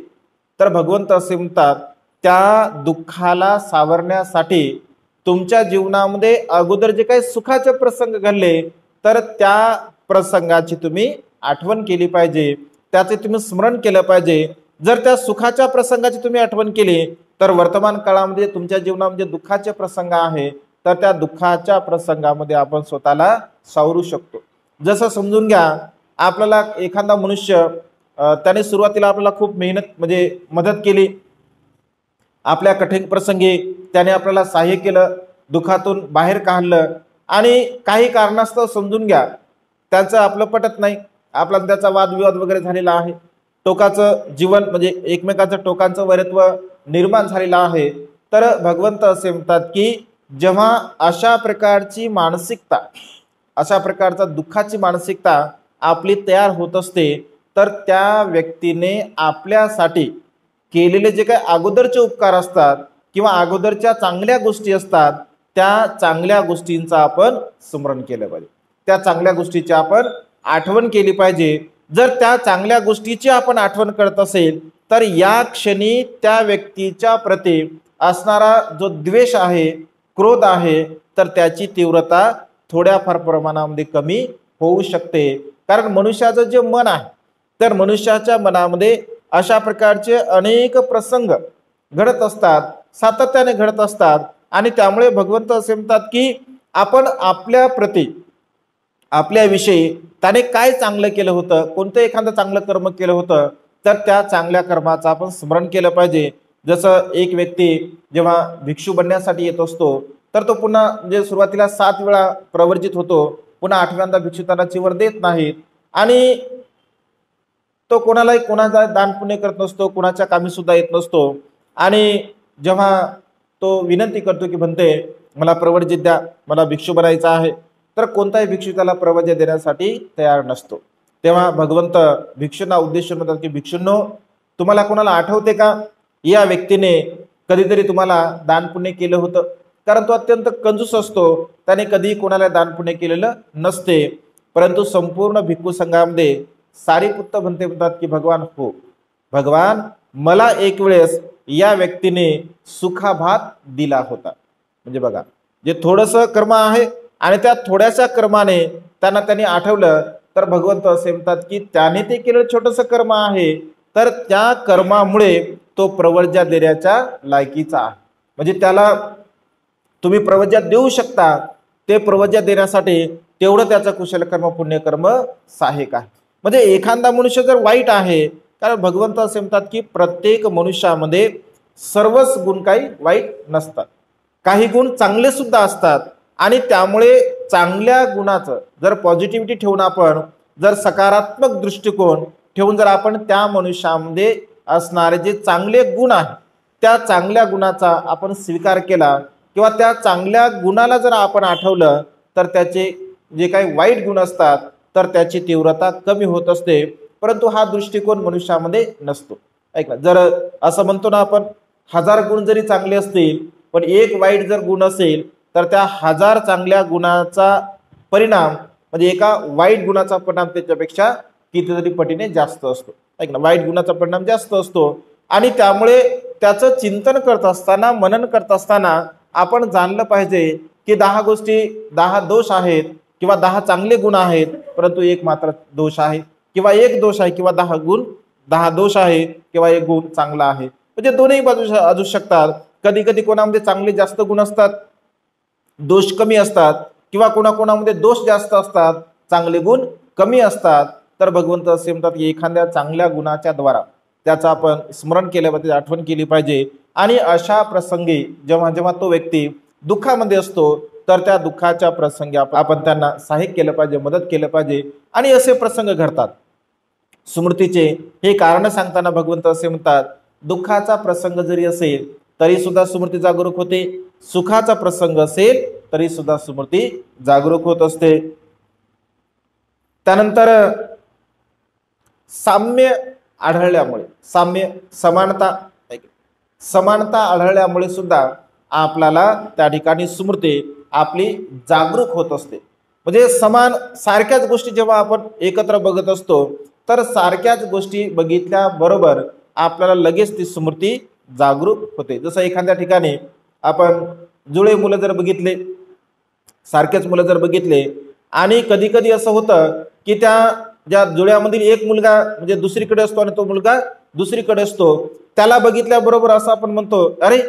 तर भगवंत असे म्हणतात त्या दुःखाला सावरण्यासाठी तुमच्या जीवनामध्ये अगोदर जे काही सुखाचे प्रसंग घडले तर त्या प्रसंगाची तुम्ही आठवण केली पाहिजे, त्याचे तुम्ही स्मरण केलं पाहिजे. जर त्या सुखाच्या प्रसंगाची तुम्ही आठवण केली तर वर्तमान काळामध्ये तुमच्या जीवनामध्ये दुःखाचे प्रसंग आहे तर त्या दुःखाच्या प्रसंगामध्ये आपण स्वतःला सावरू शकतो. जसं समजून घ्या, आपल्याला एखादा मनुष्य त्याने सुरुवातीला आपल्याला खूप मेहनत म्हणजे मदत केली, आपल्या कठीण प्रसंगी त्याने आपल्याला सहाय्य केलं, दुःखातून बाहेर काढलं आणि काही कारणास्तव समजून घ्या त्याचं आपलं पटत नाही, आपला त्याचा वादविवाद वगैरे झालेला आहे, टोकाचं जीवन म्हणजे एकमेकाचं टोकांचं वैरत्व निर्माण झालेलं आहे. तर भगवंत असे म्हणतात की जेव्हा अशा प्रकारची मानसिकता, अशा प्रकारचा दुःखाची मानसिकता आपली तयार होत असते तर त्या व्यक्तीने आपल्यासाठी केलेले जे काही अगोदरचे उपकार असतात किंवा अगोदरच्या चांगल्या गोष्टी असतात त्या चांगल्या गोष्टींचं आपण स्मरण केलं पाहिजे, त्या चांगल्या गोष्टीची आपण आठवण केली पाहिजे. जर त्या चांगल्या गोष्टीची आपण आठवण करत असेल तर या क्षणी त्या व्यक्तीच्या प्रती असणारा जो द्वेष आहे, क्रोध आहे तर त्याची तीव्रता थोड्याफार प्रमाणामध्ये कमी होऊ शकते. कारण मनुष्याचं जे मन आहे तर मनुष्याच्या मनामध्ये अशा प्रकारचे अनेक प्रसंग घडत असतात, सातत्याने घडत असतात. आणि त्यामुळे भगवंत असे म्हणतात की आपण आपल्या प्रती, आपल्याविषयी त्याने काय चांगलं केलं होतं, कोणतं एखादं चांगलं कर्म केलं होतं तर त्या चांगल्या कर्माचं आपण स्मरण केलं पाहिजे. जसं एक व्यक्ती जेव्हा भिक्षू बनण्यासाठी येत असतो तर तो पुन्हा म्हणजे सुरुवातीला 7 वेळा प्रवर्जित होतो, पुन्हा 8व्यांदा भिक्षू त्याला चिवर देत नाहीत आणि तो कोणालाही कोणाचा दान पुण्य करत नसतो, कोणाच्या कामी सुद्धा येत नसतो. आणि जेव्हा तो विनंती करतो की म्हणते मला प्रवर्जित द्या, मला भिक्षू बनायचं आहे, तर कोणताही भिक्षू त्याला प्रवर्जित देण्यासाठी तयार नसतो. तेव्हा भगवंत भिक्षूंना उद्देशून म्हणतात की भिक्षूंनो, तुम्हाला कोणाला आठवते का या व्यक्तीने कधीतरी तुम्हाला दान पुण्य केलं होतं? कारण तो अत्यंत कंजूस असतो, त्याने कधी कोणाला दान पुण्य केलेलं नसते. परंतु संपूर्ण भिक्खू संघामध्ये सारीपुत्त म्हणतात की भगवान हो, भगवान मला एक वेळेस या व्यक्तीने सुखाभात दिला होता. म्हणजे बघा, जे थोडंसं कर्म आहे आणि त्या थोड्याशा कर्माने त्यांनी आठवलं तर भगवंत असे म्हणतात की त्याने ते केलेलं छोटंसं कर्म आहे तर त्या कर्मामुळे तो प्रवर्ज्यात देण्याच्या लायकीचा आहे. म्हणजे त्याला तुम्ही प्रवर्ज्यात देऊ शकता, ते प्रवर्ज्यात देण्यासाठी तेवढं त्याचं कुशल कर्म पुण्यकर्म सहाय्यक आहे. म्हणजे एखादा मनुष्य जर वाईट आहे, कारण भगवंत असे म्हणतात की प्रत्येक मनुष्यामध्ये सर्वच गुण काही वाईट नसतात, काही गुण चांगले सुद्धा असतात. आणि त्यामुळे चांगल्या गुणाचं जर पॉझिटिव्हिटी ठेवून आपण जर सकारात्मक दृष्टिकोन ठेवून जर आपण त्या मनुष्यामध्ये असणारे जे चांगले गुण आहेत त्या चांगल्या गुणाचा आपण स्वीकार केला किंवा त्या चांगल्या गुणाला जर आपण आठवलं तर त्याचे जे काही वाईट गुण असतात तर त्याची तीव्रता कमी होत असते. परंतु हा दृष्टिकोन मनुष्यामध्ये नसतो. ऐका, जर असं म्हणतो ना आपण 1000 गुण जरी चांगले असतील पण एक वाईट जर गुण असेल तर त्या 1000 चांगल्या गुणाचा परिणाम म्हणजे एका वाईट गुणाचा परिणाम त्याच्यापेक्षा कितीतरी पटीने जास्त असतो. ऐक ना, वाईट गुणाचा परिणाम जास्त असतो. आणि त्यामुळे त्याचं चिंतन करत असताना, मनन करत असताना आपण जाणलं पाहिजे की 10 गोष्टी, 10 दोष आहेत किंवा 10 चांगले गुण आहेत, परंतु एक मात्र दोष आहे किंवा एक दोष आहे किंवा 10 गुण, 10 दोष आहे किंवा एक गुण चांगला आहे. म्हणजे दोन्ही बाजू असू शकतात. कधी कधी कोणामध्ये चांगले जास्त गुण असतात, दोष कमी असतात, किंवा कोणाकोणामध्ये दोष जास्त असतात, चांगले गुण कमी असतात तर भगवंत असे म्हणतात की एखाद्या चांगल्या गुणाच्या द्वारा त्याचं आपण स्मरण केलं पाहिजे, आठवण केली पाहिजे. आणि अशा प्रसंगी जेव्हा जेव्हा तो व्यक्ती दुःखामध्ये असतो तर त्या दुःखाच्या प्रसंगी आपण त्यांना सहाय्य केलं पाहिजे, मदत केलं पाहिजे. आणि असे प्रसंग घडतात. स्मृतीचे हे कारण सांगताना भगवंत असे म्हणतात, दुःखाचा प्रसंग जरी असेल तरी सुद्धा स्मृती जागरूक होते, सुखाचा प्रसंग असेल तरी सुद्धा स्मृती जागरूक होत असते. त्यानंतर साम्य आढळल्यामुळे, समानता आढळल्यामुळे सुद्धा आपल्याला त्या ठिकाणी स्मृती आपली जागरूक होत असते. म्हणजे सारख्याच गोष्टी जेव्हा आपण एकत्र बघत असतो तर सारख्याच गोष्टी बघितल्याबरोबर आपल्याला लगेच ती स्मृती जागरूक होते. जसं एखाद्या ठिकाणी आपण जुळे मुलं जर बघितले, सारखेच मुलं जर बघितले आणि कधी कधी असं होतं की त्या ज्या जुळ्यामधील एक मुलगा म्हणजे दुसरीकडे असतो आणि तो मुलगा दुसरीकडे असतो, त्याला बघितल्याबरोबर असं आपण म्हणतो, अरे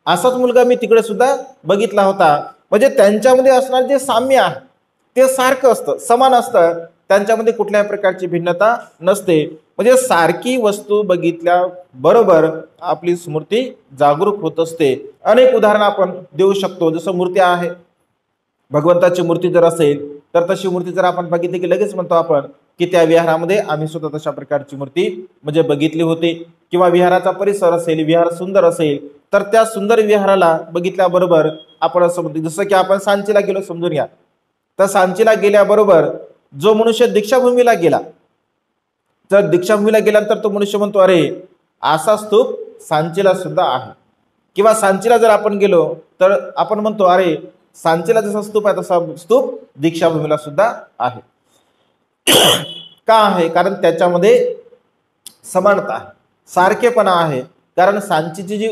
असाच मुलगा मी तिकडे सुद्धा बघितला होता. म्हणजे त्यांच्यामध्ये असणार जे साम्य आहे ते सारखं असतं, समान असतं, त्यांच्यामध्ये कुठल्याही प्रकारची भिन्नता नसते. म्हणजे सारखी वस्तू बघितल्याबरोबर आपली स्मृती जागरूक होत असते. अनेक उदाहरणं आपण देऊ शकतो. जसं मूर्ती आहे, भगवंताची मूर्ती जर असेल तर तशी मूर्ती जर आपण बघितली की लगेच म्हणतो आपण की त्या विहारामध्ये आम्ही सुद्धा तशा प्रकारची मूर्ती म्हणजे बघितली होती. किंवा विहाराचा परिसर असेल, विहार सुंदर असेल तर त्या सुंदर विहाराला बघितल्याबरोबर आपण असं म्हणतो. जसं की आपण सांचीला गेलो समजून घ्या, तर सांचीला गेल्याबरोबर जो मनुष्य दीक्षाभूमीला गेला, तर दीक्षाभूमीला गेल्यानंतर तो मनुष्य म्हणतो, अरे असा स्तूप सांचीला सुद्धा आहे. किंवा सांचीला जर आपण गेलो तर आपण म्हणतो, अरे सांचीला जसा स्तूप आहे तसा स्तूप दीक्षाभूमीला सुद्धा आहे. का आहे? कारण त्याच्यामध्ये समानता आहे, सारखेपणा आहे. कारण सांचीची जी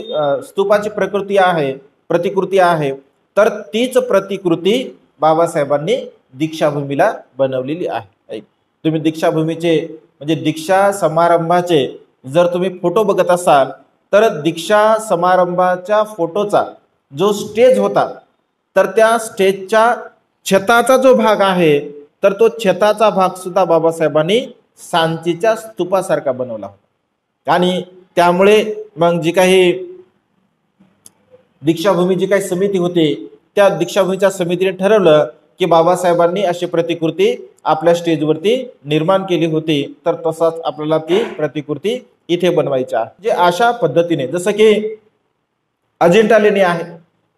स्तूपाची प्रतिकृती आहे तर तीच प्रतिकृती बाबासाहेबांनी दीक्षाभूमीला बनवलेली आहे. तुम्ही दीक्षाभूमीचे म्हणजे दीक्षा समारंभाचे जर तुम्ही फोटो बघत असाल तर दीक्षा समारंभाच्या फोटोचा जो स्टेज होता तर त्या स्टेजच्या छताचा जो भाग आहे तर तो छताचा भाग सुद्धा बाबासाहेबांनी सांचीच्या स्तूपासारखा बनवला होता. आणि त्यामुळे मग जी काही दीक्षाभूमी जी काही समिती होती त्या दीक्षाभूमीच्या समितीने ठरवलं की बाबासाहेबांनी अशी प्रतिकृती आपल्या स्टेजवरती निर्माण केली होती तर तसाच आपल्याला ती प्रतिकृती इथे बनवायची आहे. जे अशा पद्धतीने जसं की अजिंठा लेणी आहे.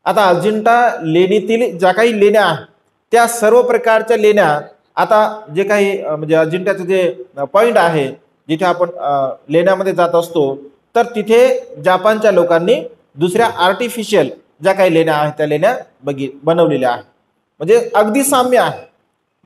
आता अजिंठा लेणीतील ज्या काही लेण्या आहेत त्या सर्व प्रकारच्या लेण्या आता जे काही म्हणजे अजिंठ्याचं जे पॉइंट आहे जिथे आपण लेण्यामध्ये जात असतो तर तिथे जपानच्या लोकांनी दुसऱ्या आर्टिफिशियल ज्या काही लेण्या आहेत त्या लेण्या बनवलेल्या आहेत. म्हणजे अगदी साम्य आहे.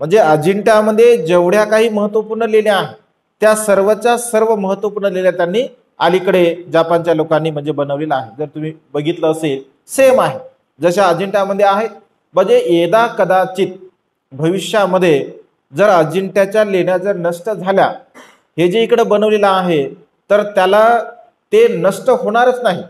म्हणजे अजिंठ्यामध्ये जेवढ्या काही महत्त्वपूर्ण लेण्या आहेत त्या सर्वच्या सर्व महत्त्वपूर्ण लेण्या त्यांनी अलीकडे जपानच्या लोकांनी म्हणजे बनवलेल्या आहे. जर तुम्ही बघितलं असेल सेम आहे जशा अजिंठ्यामध्ये आहेत. म्हणजे यदा कदाचित भविष्यामध्ये जर अजिंठ्याच्या लेण्या जर नष्ट झाल्या, हे जे इकडे बनवलेलं आहे तर त्याला ते नष्ट होणारच नाही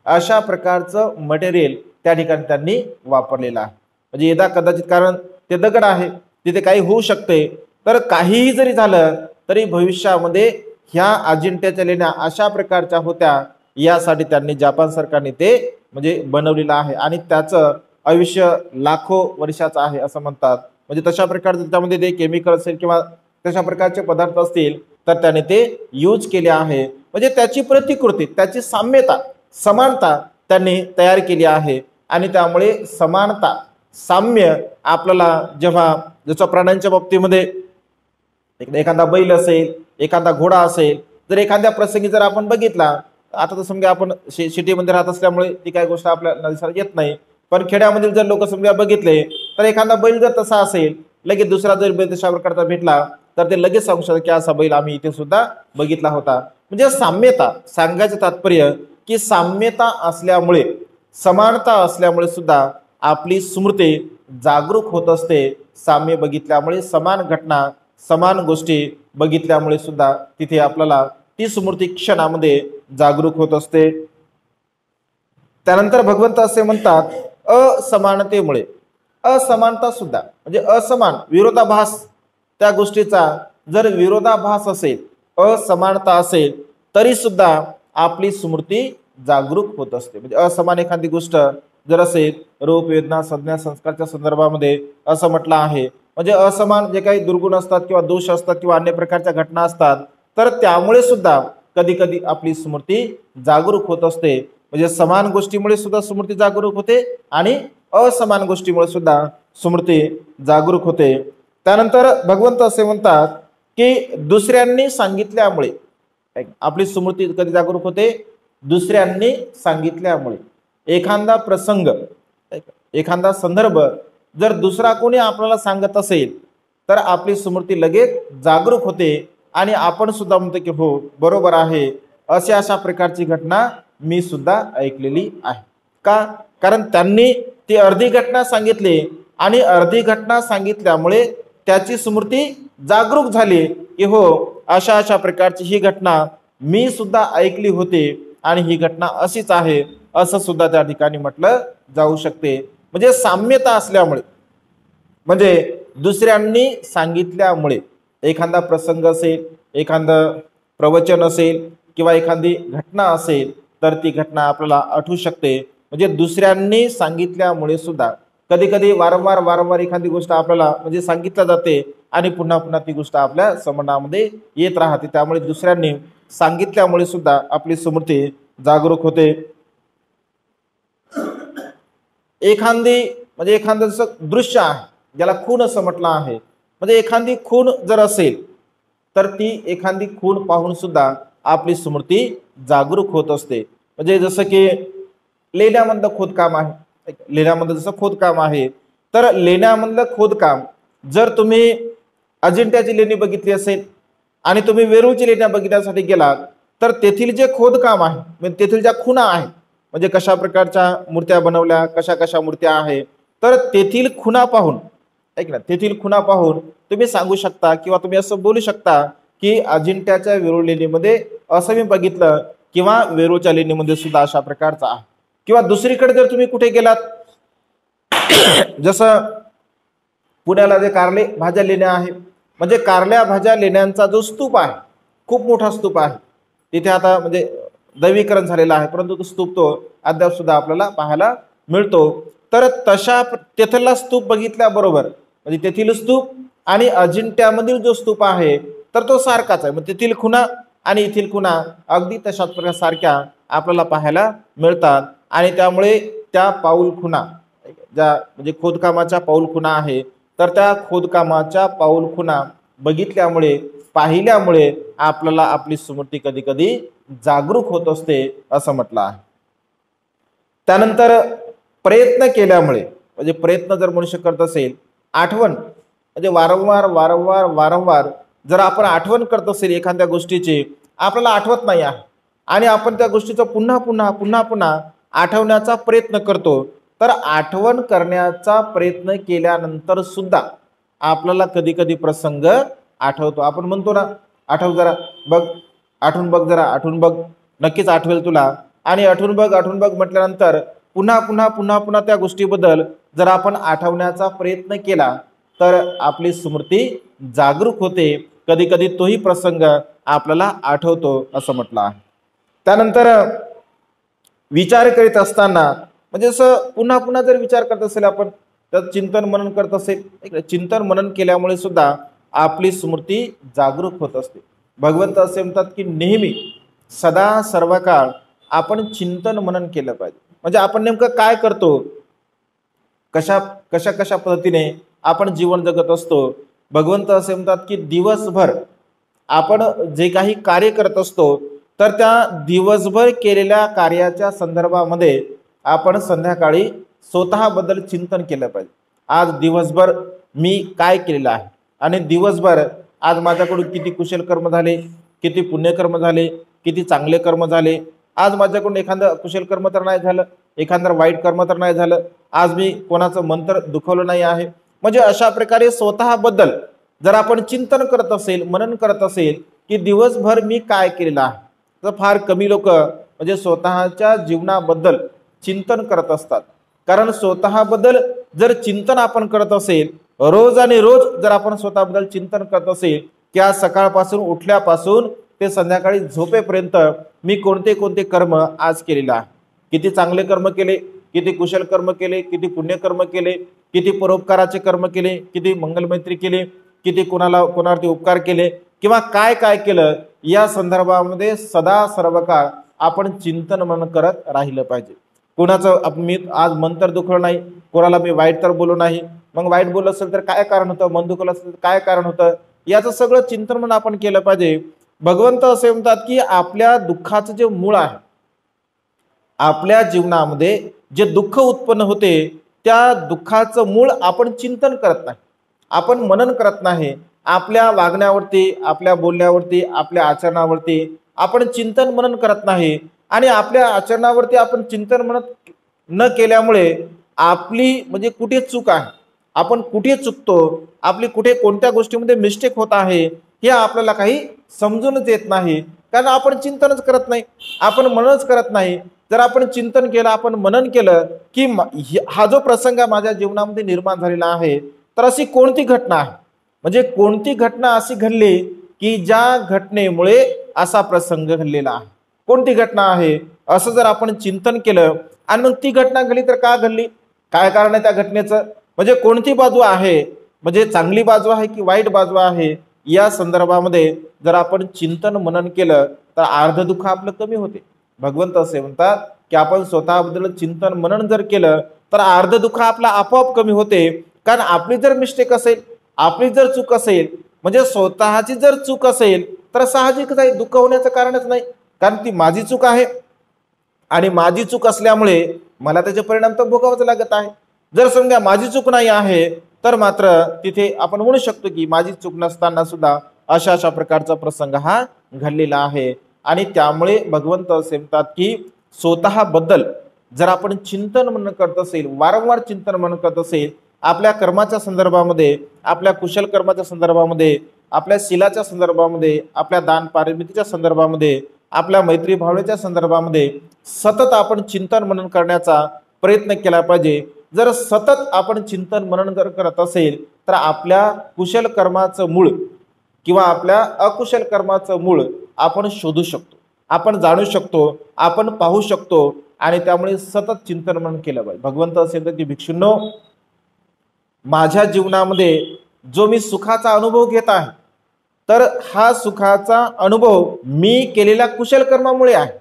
अशा प्रकारचं मटेरियल त्या ठिकाणी त्यांनी वापरलेलं आहे. म्हणजे यदा कदाचित, कारण ते दगड आहे तिथे काही होऊ शकते, तर काहीही जरी झालं तरी भविष्यामध्ये ह्या अजिंठ्याच्या लेण्या अशा प्रकारच्या होत्या यासाठी त्यांनी जपान सरकारने ते म्हणजे बनवलेलं आहे. आणि त्याचं आयुष्य लाखो वर्षाचं आहे असं म्हणतात. म्हणजे तशा प्रकारचं त्यामध्ये ते केमिकल असेल किंवा तशा प्रकारचे पदार्थ असतील तर त्याने ते यूज केले आहे. म्हणजे त्याची प्रतिकृती, त्याची साम्यता, समानता त्यांनी तयार केली आहे. आणि त्यामुळे समानता, साम्य आपल्याला जेव्हा जसं प्राण्यांच्या बाबतीमध्ये एखादा बैल असेल, एखादा घोडा असेल, जर एखाद्या प्रसंगी जर आपण बघितला, आता तर समजा आपण सिटीमध्ये राहत असल्यामुळे ती काही गोष्ट आपल्याला दिसायला येत नाही, पण खेड्यामधील जर लोक समजा बघितले तर एखादा बैल जर तसा असेल, लगेच दुसरा जर बैल तशा प्रकारचा भेटला तर ते लगेच सांगू शकतात की असा बैल आम्ही इथे सुद्धा बघितला होता. म्हणजे साम्यता सांगायचं तात्पर्य की साम्यता असल्यामुळे, समानता असल्यामुळे सुद्धा आपली स्मृती जागरूक होत असते. साम्य बघितल्यामुळे, समान घटना, समान गोष्टी बघितल्यामुळे सुद्धा तिथे आपल्याला ती स्मृती क्षणामध्ये जागरूक होत असते. त्यानंतर भगवंत असे म्हणतात असमानतेमुळे, असमानता सुद्धा म्हणजे असमान, विरोधाभास त्या गोष्टीचा जर विरोधाभास असेल, असमानता असेल, तरी सुद्धा आपली स्मृती जागरूक होत असते. म्हणजे असमान एखादी गोष्ट जर असेल, रूप, वेदना, संज्ञा, संस्कारच्या संदर्भामध्ये असं म्हटलं आहे, म्हणजे असमान जे काही दुर्गुण असतात किंवा दोष असतात किंवा अन्य प्रकारच्या घटना असतात, तर त्यामुळे सुद्धा कधी कधी आपली स्मृती जागरूक होत असते. म्हणजे समान गोष्टीमुळे सुद्धा स्मृती जागरूक होते आणि असमान गोष्टीमुळे सुद्धा स्मृती जागरूक होते. त्यानंतर भगवंत असे म्हणतात की दुसऱ्यांनी सांगितल्यामुळे आपली स्मृती कधी जागरूक होते, दुसऱ्यांनी सांगितल्यामुळे. एखादा प्रसंग, एखादा संदर्भ जर दुसरा कोणी आपल्याला सांगत असेल तर आपली स्मृती लगेच जागरूक होते आणि आपण सुद्धा म्हणतो की हो बरोबर आहे, अशा प्रकारची घटना मी सुद्धा ऐकलेली आहे. का? कारण त्यांनी ती अर्धी घटना सांगितली आणि अर्धी घटना सांगितल्यामुळे त्याची स्मृती जागरूक झाली की हो अशा प्रकारची ही घटना मी सुद्धा ऐकली होती आणि ही घटना अशीच आहे, असं सुद्धा त्या ठिकाणी म्हटलं जाऊ शकते. म्हणजे साम्यता असल्यामुळे, म्हणजे दुसऱ्यांनी सांगितल्यामुळे एखादा प्रसंग असेल, एखादं प्रवचन असेल किंवा एखादी घटना असेल तर ती घटना आपल्याला आठवू शकते. म्हणजे दुसऱ्यांनी सांगितल्यामुळे सुद्धा कधी कधी वारंवार एखादी गोष्ट आपल्याला म्हणजे सांगितल्या जाते आणि पुन्हा पुन्हा ती गोष्ट आपल्या स्मरणामध्ये येत राहते. त्यामुळे दुसऱ्यांनी सांगितल्यामुळे सुद्धा आपली स्मृती जागरूक होते. एखादी म्हणजे एखादं जसं दृश्य आहे, ज्याला खून असं म्हटलं आहे, म्हणजे एखादी खून जर असेल तर ती एखादी खून पाहून सुद्धा आपली स्मृती जागरूक होत असते. म्हणजे जसं की लेण्यामधलं खोदकाम आहे, लेण्यामध्ये जसं खोदकाम आहे, तर लेण्यामधलं खोदकाम जर तुम्ही अजिंठ्याची लेणी बघितली असेल आणि तुम्ही वेरूळची लेण्या बघण्यासाठी गेलात तर तेथील जे खोदकाम आहे, म्हणजे तेथील ज्या खुणा आहेत, म्हणजे कशा प्रकारच्या मूर्त्या बनवल्या, कशा मूर्त्या आहे, तर तेथील खुणा पाहून, ऐक ना, तेथील खुणा पाहून तुम्ही सांगू शकता किंवा तुम्ही असं बोलू शकता की अजिंठ्याच्या वेरूळ लेणीमध्ये असं मी बघितलं किंवा वेरूळच्या लेणीमध्ये सुद्धा अशा प्रकारचा आहे. किंवा दुसरीकडे जर तुम्ही कुठे गेलात, जसं पुण्याला जे कारले भाज्या लेण्या आहे, म्हणजे कारल्या भाज्या लेण्यांचा जो स्तूप आहे, खूप मोठा स्तूप आहे, तिथे आता म्हणजे दैवीकरण झालेला आहे, परंतु तो स्तूप तो अद्याप सुद्धा आपल्याला पाहायला मिळतो. तर तशा तेथील स्तूप बघितल्याबरोबर म्हणजे तेथील स्तूप आणि अजिंठ्यामधील जो स्तूप आहे तर तो सारखाच आहे. मग तेथील खुणा आणि येथील खुणा अगदी तशाच प्रकार सारख्या आपल्याला पाहायला मिळतात. आणि त्यामुळे त्या पाऊल खुणा ज्या म्हणजे खोदकामाच्या पाऊल खुणा आहे, तर त्या खोदकामाच्या पाऊल खुणा बघितल्यामुळे, पाहिल्यामुळे आपल्याला आपली स्मृती कधी कधी जागरूक होत असते असं म्हटलं आहे. त्यानंतर प्रयत्न केल्यामुळे, म्हणजे प्रयत्न जर मनुष्य करत असेल, आठवण म्हणजे वारंवार जर आपण आठवण करत असेल एखाद्या गोष्टीची, आपल्याला आठवत नाही आहे आणि आपण त्या गोष्टीचं पुन्हा आठवण्याचा प्रयत्न करतो, तर आठवण करण्याचा प्रयत्न केल्यानंतर सुद्धा आपल्याला कधी कधी प्रसंग आठवतो. आपण म्हणतो ना, आठव जरा बघ, आठवून बघ जरा, आठवून बघ, नक्कीच आठवेल तुला. आणि आठवून बघ म्हटल्यानंतर पुन्हा त्या गोष्टीबद्दल जर आपण आठवण्याचा प्रयत्न केला तर आपली स्मृती जागरूक होते. कधी कधी तोही प्रसंग आपल्याला आठवतो असं म्हटलं आहे. त्यानंतर विचार करीत असताना, म्हणजे असं पुन्हा जर विचार करत असेल आपण, तर चिंतन मनन करत असेल, चिंतन मनन केल्यामुळे सुद्धा आपली स्मृती जागरूक होत असते. भगवंत असे म्हणतात की नेहमी सदा सर्व काळ आपण चिंतन मनन केलं पाहिजे. म्हणजे आपण नेमकं काय करतो, कशा पद्धतीने आपण जीवन जगत असतो. भगवंत असे म्हणतात की दिवसभर आपण जे काही कार्य करत असतो तर त्या दिवसभर केलेल्या कार्याच्या संदर्भामध्ये आपण संध्याकाळी स्वतःबद्दल चिंतन केलं पाहिजे. आज दिवसभर मी काय केलेलं आहे आणि दिवसभर आज माझ्याकडून किती कुशल कर्म झाले, किती पुण्यकर्म झाले, किती चांगले कर्म झाले. आज माझ्याकडून एखादं कुशल कर्म तर नाही झालं, एखादं वाईट कर्म तर नाही झालं, आज मी कोणाचं मन तर दुखवलं नाही आहे. म्हणजे अशा प्रकारे स्वतःबद्दल जर आपण चिंतन करत असेल, मनन करत असेल की दिवसभर मी काय केलेलं आहे, तर फार कमी लोक म्हणजे स्वतःच्या जीवनाबद्दल चिंतन करत असतात. कारण स्वतःबद्दल जर चिंतन आपण करत असेल, रोज आणि रोज जर आपण स्वतःबद्दल चिंतन करत असेल की आज सकाळपासून उठल्यापासून ते संध्याकाळी झोपेपर्यंत मी कोणते कोणते कर्म आज केलेले आहे, किती चांगले कर्म केले, किती कुशल कर्म केले, किती पुण्यकर्म केले, किती परोपकाराचे कर्म केले, किती मंगलमैत्री केले, किती कोणावरती उपकार केले किंवा काय काय केलं, या संदर्भामध्ये सदा सर्व काळ आपण चिंतन मनन करत राहिलं पाहिजे. कोणाचं मी आज मन तर दुखलं नाही, कोणाला मी वाईट तर बोललो नाही, मग वाईट बोललं असेल तर काय कारण होतं, मन दुखलं असेल तर काय कारण होतं, याचं सगळं चिंतन मनन आपण केलं पाहिजे. भगवंत असे म्हणतात की आपल्या दुःखाचं जे मूळ आहे, आपल्या जीवनामध्ये जे दुःख उत्पन्न होते त्या दुःखाचं मूळ आपण चिंतन करत नाही, आपण मनन करत नाही. आपल्या वागण्यावरती, आपल्या बोलण्यावरती, आपल्या आचरणावरती आपण चिंतन मनन करत नाही आणि आपल्या आचरणावरती आपण चिंतन मनन न केल्यामुळे आपली म्हणजे कुठे चूक आहे, आपण कुठे चुकतो, आपली कुठे कोणत्या गोष्टीमध्ये मिस्टेक होत आहे हे आपल्याला काही समजूनच येत नाही, कारण आपण चिंतनच करत नाही, आपण मननच करत नाही. जर आपण चिंतन केलं, आपण मनन केलं की हा जो प्रसंग माझ्या जीवनामध्ये निर्माण झालेला आहे, तर अशी कोणती घटना आहे, म्हणजे कोणती घटना अशी घडली की ज्या घटनेमुळे असा प्रसंग घडलेला आहे, कोणती घटना आहे असं जर आपण चिंतन केलं आणि मग ती घटना घडली तर का घडली, काय कारण आहे त्या घटनेचं, म्हणजे कोणती बाजू आहे, म्हणजे चांगली बाजू आहे की वाईट बाजू आहे, या संदर्भामध्ये जर आपण चिंतन मनन केलं तर अर्ध दुःख आपलं कमी होते. भगवंत असे म्हणतात की आपण स्वतःबद्दल चिंतन मनन जर केलं तर अर्ध दुःख आपला आपोआप कमी होते. कारण आपली जर मिस्टेक असेल, आपली जर चूक असेल, म्हणजे स्वतःची जर चूक असेल तर साहजिकच आहे, दुःख होण्याचं कारणच नाही, कारण ती माझी चूक आहे आणि माझी चूक असल्यामुळे मला त्याचे परिणाम तर भोगावंच लागत आहे. जर समजा माझी चूक नाही आहे तर मात्र तिथे आपण म्हणू शकतो की माझी चूक नसताना सुद्धा अशा अशा प्रकारचा प्रसंग हा घडलेला आहे. आणि त्यामुळे भगवंत असे म्हणतात की स्वतःबद्दल जर आपण चिंतन मनन करत असेल, वारंवार चिंतन मनन करत असेल, आपल्या कर्माच्या संदर्भामध्ये, आपल्या कुशल कर्माच्या संदर्भामध्ये, आपल्या शीलाच्या संदर्भामध्ये, आपल्या दान पारमितीच्या संदर्भामध्ये, आपल्या मैत्री भावनेच्या संदर्भामध्ये सतत आपण चिंतन मनन करण्याचा प्रयत्न केला पाहिजे. जर सतत आपण चिंतन मनन जर करत असेल तर आपल्या कुशल कर्माचं मूळ किंवा आपल्या अकुशल कर्माचं मूळ आपण शोधू शकतो, आपण जाणू शकतो, आपण पाहू शकतो आणि त्यामुळे सतत चिंतन मनन केलं पाहिजे. भगवंत असे म्हणतात की भिक्षूंनो, माझ्या जीवनामध्ये जो मी सुखाचा अनुभव घेत आहे तर हा सुखाचा अनुभव मी केलेल्या कुशल कर्मामुळे आहे.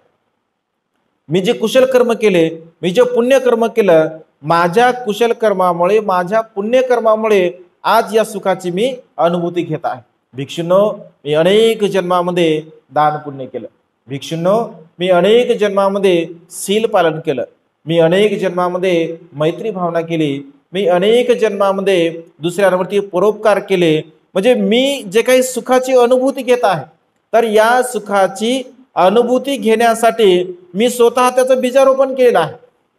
मी जे कुशल कर्म केले, मी जे पुण्यकर्म केलं, माझ्या कुशल कर्मामुळे, माझ्या पुण्यकर्मामुळे आज या सुखाची मी अनुभूती घेत आहे. भिक्षूंनो, मी अनेक जन्मामध्ये दान पुण्य केलं, भिक्षूंनो मी अनेक जन्मामध्ये शील पालन केलं, मी अनेक जन्मामध्ये मैत्री भावना केली, मी अनेक जन्मामध्ये दुसऱ्यांवरती परोपकार केले, म्हणजे मी जे काही सुखाची अनुभूती घेत आहे तर या सुखाची अनुभूती घेण्यासाठी मी स्वतः त्याचं बीजारोपण केलेलं आहे,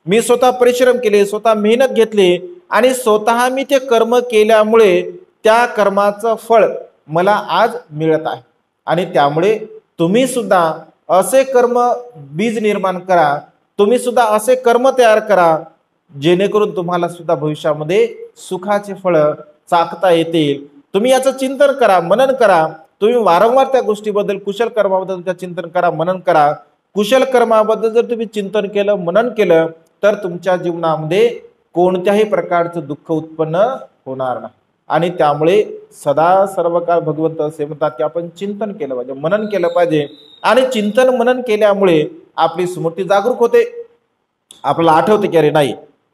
मी स्वतः परिश्रम केले, स्वतः मेहनत घेतली आणि स्वतः मी ते कर्म केल्यामुळे त्या कर्माचं फळ मला आज मिळत आहे. आणि त्यामुळे तुम्ही सुद्धा असे कर्म बीज निर्माण करा, तुम्ही सुद्धा असे कर्म तयार करा जेणेकरून तुम्हाला सुद्धा भविष्यामध्ये सुखाचे फळ चाखता येतील. तुम्ही याचं चिंतन करा, मनन करा, तुम्ही वारंवार त्या गोष्टीबद्दल, कुशल कर्माबद्दल चिंतन करा, मनन करा. कुशल कर्माबद्दल जर तुम्ही चिंतन केलं, मनन केलं तर तुमच्या जीवनामध्ये कोणत्याही प्रकारचं दुःख उत्पन्न होणार नाही. आणि त्यामुळे सदा सर्व काळ भगवंत असे म्हणतात की आपण चिंतन केलं पाहिजे, मनन केलं पाहिजे. आणि चिंतन मनन केल्यामुळे आपली स्मृती जागरूक होते, आपल्याला आठवते की अरे नाही,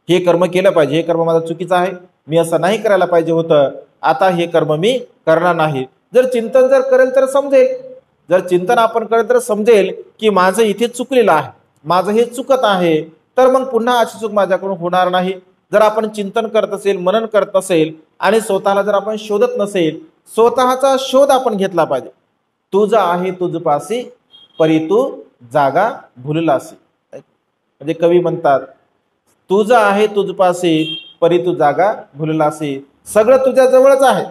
हे कर्म केलं पाहिजे, हे कर्म माझं चुकीचं आहे, मी असं नाही करायला पाहिजे होतं, आता हे कर्म मी करणार नाही. जर चिंतन जर करेल तर समजेल, जर चिंतन आपण करेल तर समजेल की माझं इथे चुकलेलं आहे, माझं हे चुकत आहे, तर मग पुन्हा अशी चूक माझ्याकडून होणार नाही. जर आपण चिंतन करत असेल, मनन करत असेल आणि स्वतःला जर आपण शोधत नसेल, स्वतःचा शोध आपण घेतला पाहिजे. तुझं आहे तुझ पासी, परी तू जागा भुललासी. म्हणजे कवी म्हणतात तुझं आहे तुझ पासी, परी तू जागा भुललासी. सगळं तुझ्या जवळच आहे,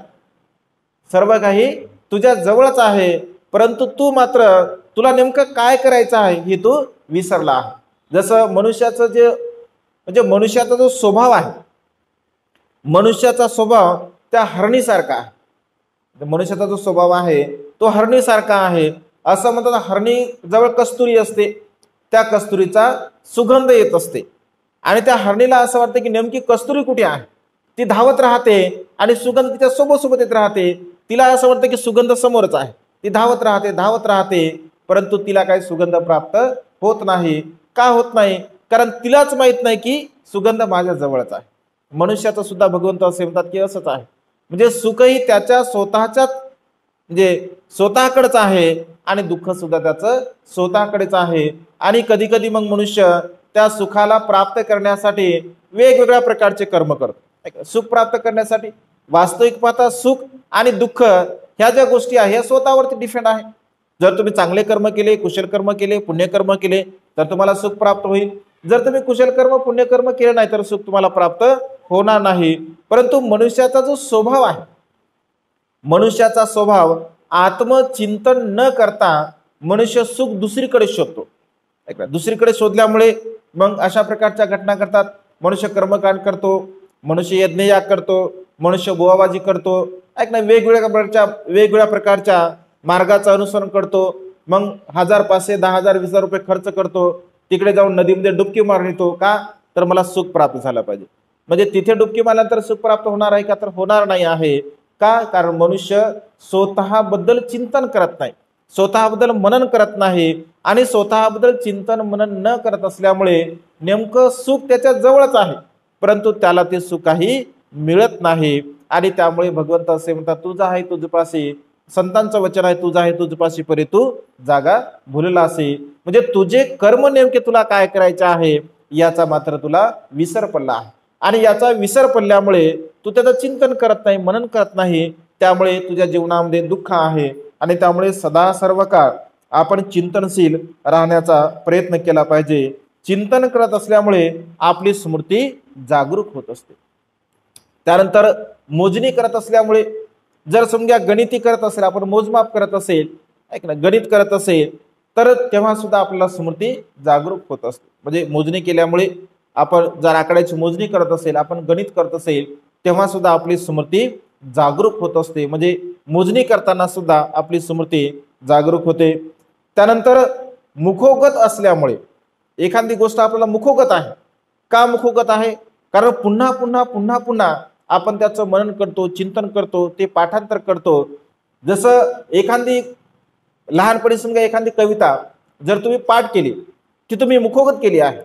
सर्व काही तुझ्या जवळच आहे, परंतु तू मात्र तुला नेमकं काय करायचं आहे हे तू विसरला आहे. जसं मनुष्याचं जे म्हणजे मनुष्याचा जो स्वभाव आहे, मनुष्याचा स्वभाव त्या हरणीसारखा आहे. मनुष्याचा जो स्वभाव आहे तो हरणीसारखा आहे. असं म्हणतात हरणी जवळ कस्तुरी असते, त्या कस्तुरीचा सुगंध येत असते आणि त्या हरणीला असं वाटतं की नेमकी कस्तुरी कुठे आहे. ती धावत राहते आणि सुगंध तिच्या सोबत सोबत येत राहते. तिला असं वाटतं की सुगंध समोरच आहे. ती धावत राहते परंतु तिला काही सुगंध प्राप्त होत नाही. का होत नाही? कारण तिलाच माहित नाही की सुगंध माझ्या जवळच आहे. मनुष्याचं सुद्धा भगवंत असे म्हणतात की असंच आहे. म्हणजे सुखही त्याच्या स्वतःच्याच म्हणजे स्वतःकडेच आहे आणि दुःख सुद्धा त्याचं स्वतःकडेच आहे. आणि कधी कधी मग मनुष्य त्या सुखाला प्राप्त करण्यासाठी वेगवेगळ्या प्रकारचे कर्म करतो. सुख प्राप्त करण्यासाठी वास्तविक पाहता सुख आणि दुःख ह्या ज्या गोष्टी आहे स्वतःवरती डिपेंड आहे. जर तुम्ही चांगले कर्म केले, कुशल कर्म केले, पुण्यकर्म केले तर तुम्हाला सुख प्राप्त होईल. जर तुम्ही कुशल कर्म पुण्यकर्म केले नाही तर सुख तुम्हाला प्राप्त होणार नाही. परंतु मनुष्याचा जो स्वभाव आहे, मनुष्याचा स्वभाव आत्मचिंतन न करता मनुष्य सुख दुसरीकडे शोधतो. दुसरीकडे शोधल्यामुळे मग अशा प्रकारच्या घटना घडतात. मनुष्य कर्मकांड करतो, मनुष्य यज्ञयाग करतो, मनुष्य गोवाबाजी करतो, वेगवेगळ्या प्रकारच्या मार्गाचं अनुसरण करतो. मग 1000, 500, 10,000, 20,000 रुपये खर्च करतो. तिकडे जाऊन नदीमध्ये डुबकी मारून येतो. का? तर मला सुख प्राप्त झालं पाहिजे. म्हणजे तिथे डुबकी मारल्यानंतर सुख प्राप्त होणार आहे का? तर होणार नाही आहे. का? कारण मनुष्य स्वतःबद्दल चिंतन करत नाही, स्वतःबद्दल मनन करत नाही आणि स्वतःबद्दल चिंतन मनन न करत असल्यामुळे नेमकं सुख त्याच्या जवळच आहे परंतु त्याला ते सुखही मिळत नाही. आणि त्यामुळे भगवंत असे म्हणतात तुझा आहे तुझपाशी, संतांचं वचन आहे तुझा आहे तुझपाशी परी तू जागा भुललासी. म्हणजे तुझे कर्म नेमके तुला काय करायचे आहे याचा मात्र तुला विसर पडला आहे. आणि याचा विसर पडल्यामुळे तू त्याचं चिंतन करत नाही, मनन करत नाही. त्यामुळे तुझ्या जीवनामध्ये दुःख आहे. आणि त्यामुळे सदा सर्व काळ आपण चिंतनशील राहण्याचा प्रयत्न केला पाहिजे. चिंतन करत असल्यामुळे आपली स्मृती जागरूक होत असते. त्यानंतर मोजणी करत असल्यामुळे जर समजा गणिती करत असेल, आपण मोजमाप करत असेल, गणित करत असेल तर तेव्हा सुद्धा आपल्याला स्मृती जागरूक होत असते. म्हणजे मोजणी केल्यामुळे आपण जर आकड्याची मोजणी करत असेल, आपण गणित करत असेल तेव्हा सुद्धा आपली स्मृती जागरूक होत असते. म्हणजे मोजणी करताना सुद्धा आपली स्मृती जागरूक होते. त्यानंतर मुखोगत असल्यामुळे एखादी गोष्ट आपल्याला मुखोगत आहे. का मुखोगत आहे? कारण पुन्हा पुन्हा पुन्हा पुन्हा आपण त्याचं मनन करतो, चिंतन करतो, ते पाठांतर करतो. जसं एखादी लहानपणी समजा एखादी कविता जर तुम्ही पाठ केली ती तुम्ही मुखोगत केली आहे,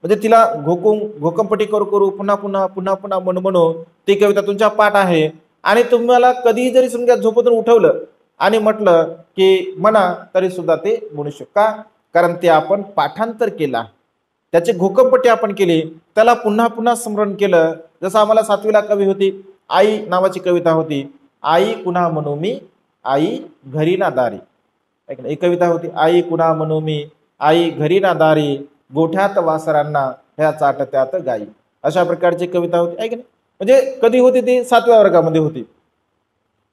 म्हणजे तिला घोकंपटी करू करू पुन्हा पुन्हा पुन्हा पुन्हा म्हणू ती कविता तुमच्या पाठ आहे. आणि तुम्हाला कधीही जरी समजा झोपेतून उठवलं आणि म्हटलं की म्हणा तरी सुद्धा ते म्हणू शकतो. का? कारण ते आपण पाठांतर केलं, त्याची घोकंपट्टी आपण केली, त्याला पुन्हा पुन्हा स्मरण केलं. जसं आम्हाला 7वीला कवी होती, आई नावाची कविता होती. आई कुणा म्हणू मी, आई घरी ना दारी. एक कविता होती, आई कुणा म्हणू मी, आई घरी ना दारी, गोठ्यात वासरांना ह्या चाटत्यात गाई. अशा प्रकारची कविता होती, आहे की नाही? म्हणजे कधी होती ती? 7व्या वर्गामध्ये होती.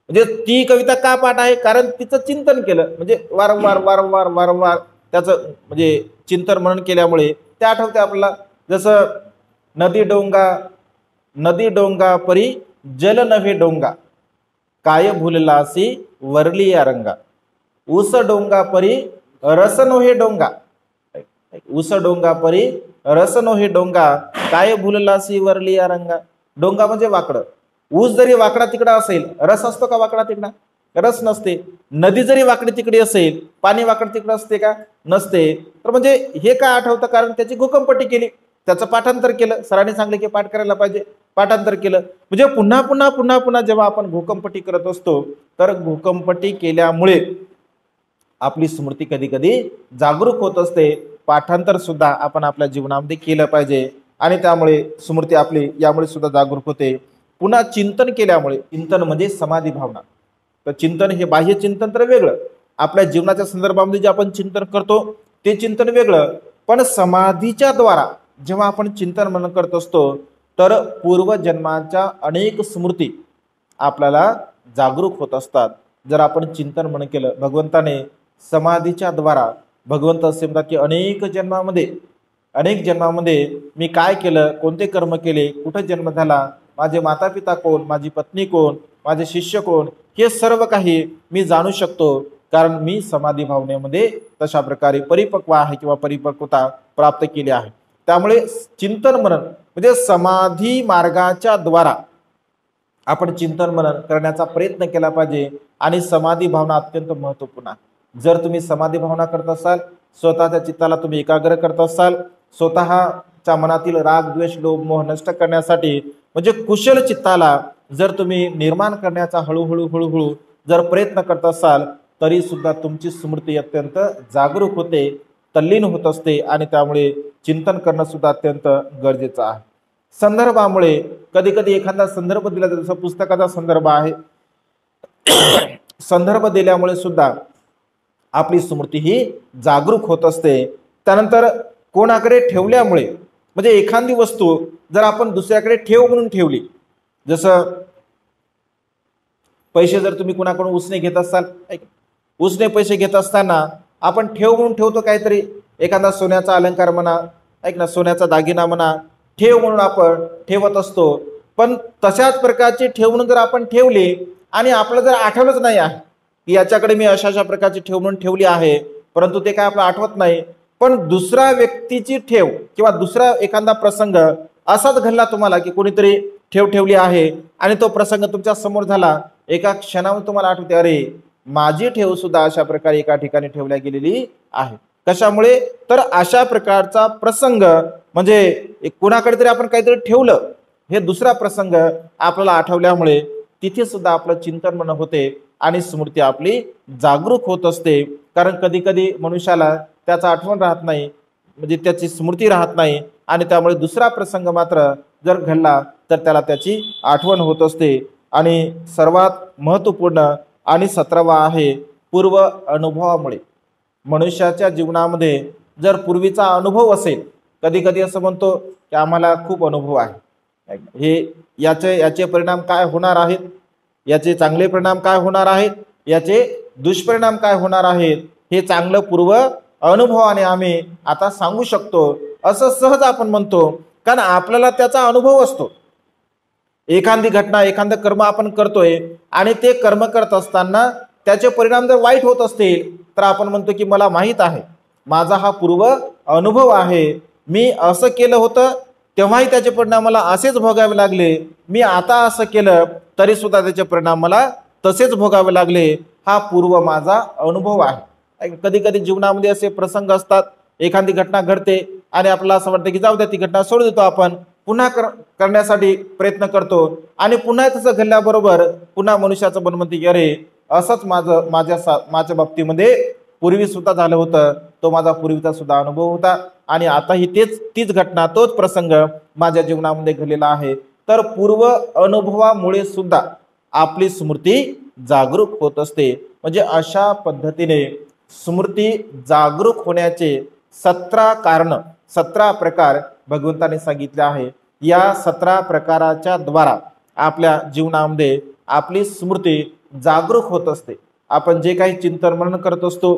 म्हणजे ती कविता का पाठ आहे? कारण तिचं चिंतन केलं, म्हणजे वारंवार वारंवार वारंवार त्याचं म्हणजे चिंतन मनन केल्यामुळे ते आठवते आपल्याला. जसं नदी डोंगा परी जल नव्हे डोंगा, काय भुललासी वरली या रंगा, ऊस डोंगा परी रस नव्हे डोंगा, ऊस डोंगा परी रस नव्हे डोंगा, काय भुललासी वरली या रंगा. डोंगा म्हणजे वाकडं. ऊस जरी वाकडा तिकडा असेल, रस असतो का वाकडा तिकडा? रस नसते. नदी जरी वाकडी तिकडे असेल, पाणी वाकड तिकडे असते का? नसते. तर म्हणजे हे काय आठवतं? कारण त्याची घोकंपट्टी केली, त्याचं पाठांतर केलं. सरांनी सांगले की पाठ करायला पाहिजे, पाठांतर केलं. म्हणजे पुन्हा पुन्हा पुन्हा पुन्हा जेव्हा आपण घोकंपट्टी करत असतो तर घोकंपट्टी केल्यामुळे आपली स्मृती कधी कधी जागरूक होत असते. पाठांतर सुद्धा आपण आपल्या जीवनामध्ये केलं पाहिजे आणि त्यामुळे स्मृती आपली यामुळे सुद्धा जागरूक होते. पुन्हा चिंतन केल्यामुळे, चिंतन म्हणजे समाधी भावना. तर चिंतन हे बाह्य चिंतन तर वेगळं, आपल्या जीवनाच्या संदर्भामध्ये जे आपण चिंतन करतो ते चिंतन वेगळं. पण समाधीच्या द्वारा जेव्हा आपण चिंतन मनन करत असतो तर पूर्वजन्माच्या अनेक स्मृती आपल्याला जागरूक होत असतात. जर आपण चिंतन मनन केलं भगवंताने समाधीच्या द्वारा, भगवंत असे म्हणतात की अनेक जन्मामध्ये मी काय केलं, कोणते कर्म केले, कुठं जन्म झाला, माझे माता पिता कोण, माझी पत्नी कोण, माझे शिष्य कोण, हे सर्व काही मी जाणू शकतो, कारण मी समाधी भावनेमध्ये तशा प्रकारे परिपक्व आहे किंवा परिपक्वता प्राप्त केली आहे. त्यामुळे चिंतन मनन म्हणजे समाधी मार्गाच्या द्वारा आपण चिंतन मनन करण्याचा प्रयत्न केला पाहिजे. आणि समाधी भावना अत्यंत महत्त्वपूर्ण आहे. जर तुम्ही समाधी भावना करत असाल, स्वतःच्या चित्ताला तुम्ही एकाग्र करत असाल, स्वतःच्या मनातील राग द्वेष लोभ मोह नष्ट करण्यासाठी म्हणजे कुशल चित्ताला जर तुम्ही निर्माण करण्याचा हळूहळू जर प्रयत्न करत असाल, तरी सुद्धा तुमची स्मृती अत्यंत जागरूक होते, तल्लीन होत असते. आणि त्यामुळे चिंतन करणं सुद्धा अत्यंत गरजेचं आहे. संदर्भामुळे कधी कधी एखादा संदर्भ दिला जातो, जसं पुस्तकाचा संदर्भ आहे, संदर्भ दिल्यामुळे सुद्धा आपली स्मृती ही जागरूक होत असते. त्यानंतर कोणाकडे ठेवल्यामुळे म्हणजे एखादी वस्तू जर आपण दुसऱ्याकडे ठेव म्हणून ठेवली, जसं पैसे जर तुम्ही कोणाकडून उसने घेत असाल, उसने पैसे घेत असताना आपण ठेव म्हणून ठेवतो काहीतरी, एखादा सोन्याचा अलंकार म्हणा, सोन्याचा दागिना म्हणा, ठेव म्हणून आपण ठेवत असतो. पण तशाच प्रकारची ठेव म्हणून जर आपण ठेवली आणि आपलं जर आठवलंच नाही आहे की याच्याकडे मी अशा प्रकारची ठेव म्हणून ठेवली आहे, परंतु ते काय आपलं आठवत नाही, पण दुसऱ्या व्यक्तीची ठेव किंवा दुसरा एखादा प्रसंग असाच घडला तुम्हाला की कोणीतरी ठेव ठेवली आहे आणि तो प्रसंग तुमच्या समोर झाला, एका क्षणावर तुम्हाला आठवते, अरे माझी ठेव सुद्धा अशा प्रकारे एका ठिकाणी ठेवल्या गेलेली आहे. कशामुळे तर अशा प्रकारचा प्रसंग म्हणजे कुणाकडे तरी आपण काहीतरी ठेवलं, हे दुसरा प्रसंग आपल्याला आठवल्यामुळे तिथे सुद्धा आपलं चिंतन मनन होते आणि स्मृती आपली जागरूक होत असते. कारण कधी कधी मनुष्याला त्याचा आठवण राहत नाही, म्हणजे त्याची स्मृती राहत नाही, आणि त्यामुळे दुसरा प्रसंग मात्र जर घडला तर त्याला त्याची आठवण होत असते. आणि सर्वात महत्त्वपूर्ण आणि 17वा आहे पूर्व अनुभवामुळे. मनुष्याच्या जीवनामध्ये जर पूर्वीचा अनुभव असेल, कधी कधी असं म्हणतो की आम्हाला खूप अनुभव आहे, हे याचे परिणाम काय होणार आहेत, याचे चांगले परिणाम काय होणार आहेत, याचे दुष्परिणाम काय होणार आहेत, हे चांगलं पूर्व अनुभवाने आम्ही आता सांगू शकतो, असं सहज आपण म्हणतो, कारण आपल्याला त्याचा अनुभव असतो. एखादी घटना एखादं कर्म आपण करतोय आणि ते कर्म करत असताना त्याचे परिणाम जर वाईट होत असतील तर आपण म्हणतो की मला माहीत आहे, माझा हा पूर्व अनुभव आहे, मी असं केलं होतं तेव्हाही त्याचे परिणाम मला असेच भोगावे लागले, मी आता असं केलं तरी सुद्धा त्याचे परिणाम मला तसेच भोगावे लागले, हा पूर्व माझा अनुभव आहे. कधी कधी जीवनामध्ये असे प्रसंग असतात, एखादी घटना घडते आणि आपल्याला असं वाटतं की जाऊ द्या, ती घटना सोडून देतो, आपण पुन्हा करण्यासाठी प्रयत्न करतो आणि पुन्हा तसं घडल्याबरोबर पुन्हा मनुष्याचं मन म्हणते की अरे असंच माझ्या बाबतीमध्ये पूर्वी सुद्धा झालं होतं, तो माझा पूर्वीचा सुद्धा अनुभव होता आणि आताही तीच घटना तोच प्रसंग माझ्या जीवनामध्ये घडलेला आहे. तर पूर्व अनुभवामुळे सुद्धा आपली स्मृती जागरूक होत असते. म्हणजे अशा पद्धतीने स्मृती जागरूक होण्याचे 17 कारण 17 प्रकार भगवंताने सांगितले आहे. या 17 प्रकाराच्या द्वारा आपल्या जीवनामध्ये आपली स्मृती जागरूक होत असते. आपण जे काही चिंतन मनन करत असतो,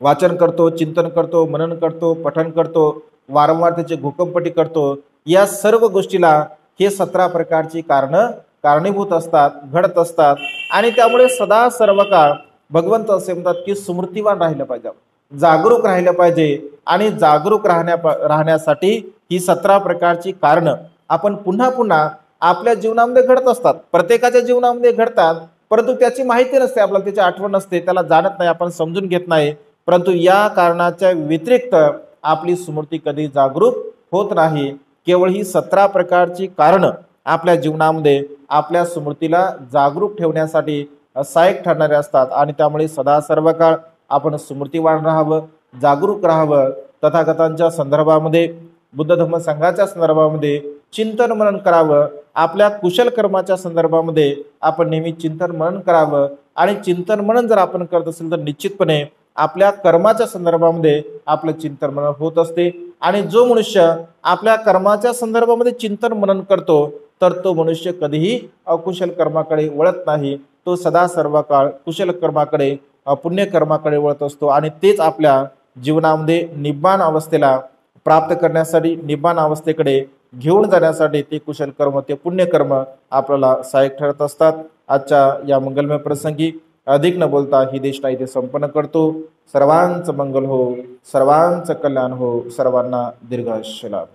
वाचन करतो, चिंतन करतो, मनन करतो, पठन करतो, वारंवार त्याचे घोकंपट्टी करतो, या सर्व गोष्टीला हे 17 प्रकारची कारणीभूत असतात, घडत असतात. आणि त्यामुळे सदा सर्व काळ भगवंत असे म्हणतात की स्मृतिवान राहिलं पाहिजे, जागरूक राहिलं पाहिजे. आणि जागरूक राहण्यासाठी ही 17 प्रकारची कारणं आपण पुन्हा पुन्हा आपल्या जीवनामध्ये घडत असतात, प्रत्येकाच्या जीवनामध्ये घडतात, परंतु त्याची माहिती नसते, आपल्याला त्याची आठवण नसते, त्याला जाणत नाही, आपण समजून घेत नाही. परंतु या कारणाच्या व्यतिरिक्त आपली स्मृती कधी जागरूक होत नाही. केवळ ही 17 प्रकारची कारणं आपल्या जीवनामध्ये आपल्या स्मृतीला जागरूक ठेवण्यासाठी सहाय्यक ठरणारे असतात. आणि त्यामुळे सदा सर्व काळ आपण स्मृतिवान राहावं, जागरूक राहावं. तथागतांच्या संदर्भामध्ये, बुद्ध धम्म संघाच्या संदर्भामध्ये चिंतन मनन करावं. आपल्या कुशल कर्माच्या संदर्भामध्ये आपण नेहमी चिंतन मनन करावं. आणि चिंतन मनन जर आपण करत असेल तर निश्चितपणे आपल्या कर्माच्या संदर्भामध्ये आपलं चिंतन मनन होत असते. आणि जो मनुष्य आपल्या कर्माच्या संदर्भामध्ये चिंतन मनन करतो तर तो मनुष्य कधीही अकुशल कर्माकडे वळत नाही, तो सदा सर्व काळ कुशल कर्माकडे, पुण्यकर्माकडे वळत असतो. आणि तेच आपल्या जीवनामध्ये निब्बाण अवस्थेला प्राप्त करण्यासाठी, निब्बाण अवस्थेकडे घेऊन जाण्यासाठी ते कुशल कर्म, ते पुण्यकर्म आपल्याला सहाय्यक ठरत असतात. आजच्या या मंगलमय प्रसंगी अधिक न बोलता ही देशना इथे संपन्न करतो. सर्वांचं मंगल हो, सर्वांचं कल्याण हो, सर्वांना दीर्घायुष्य लाभ.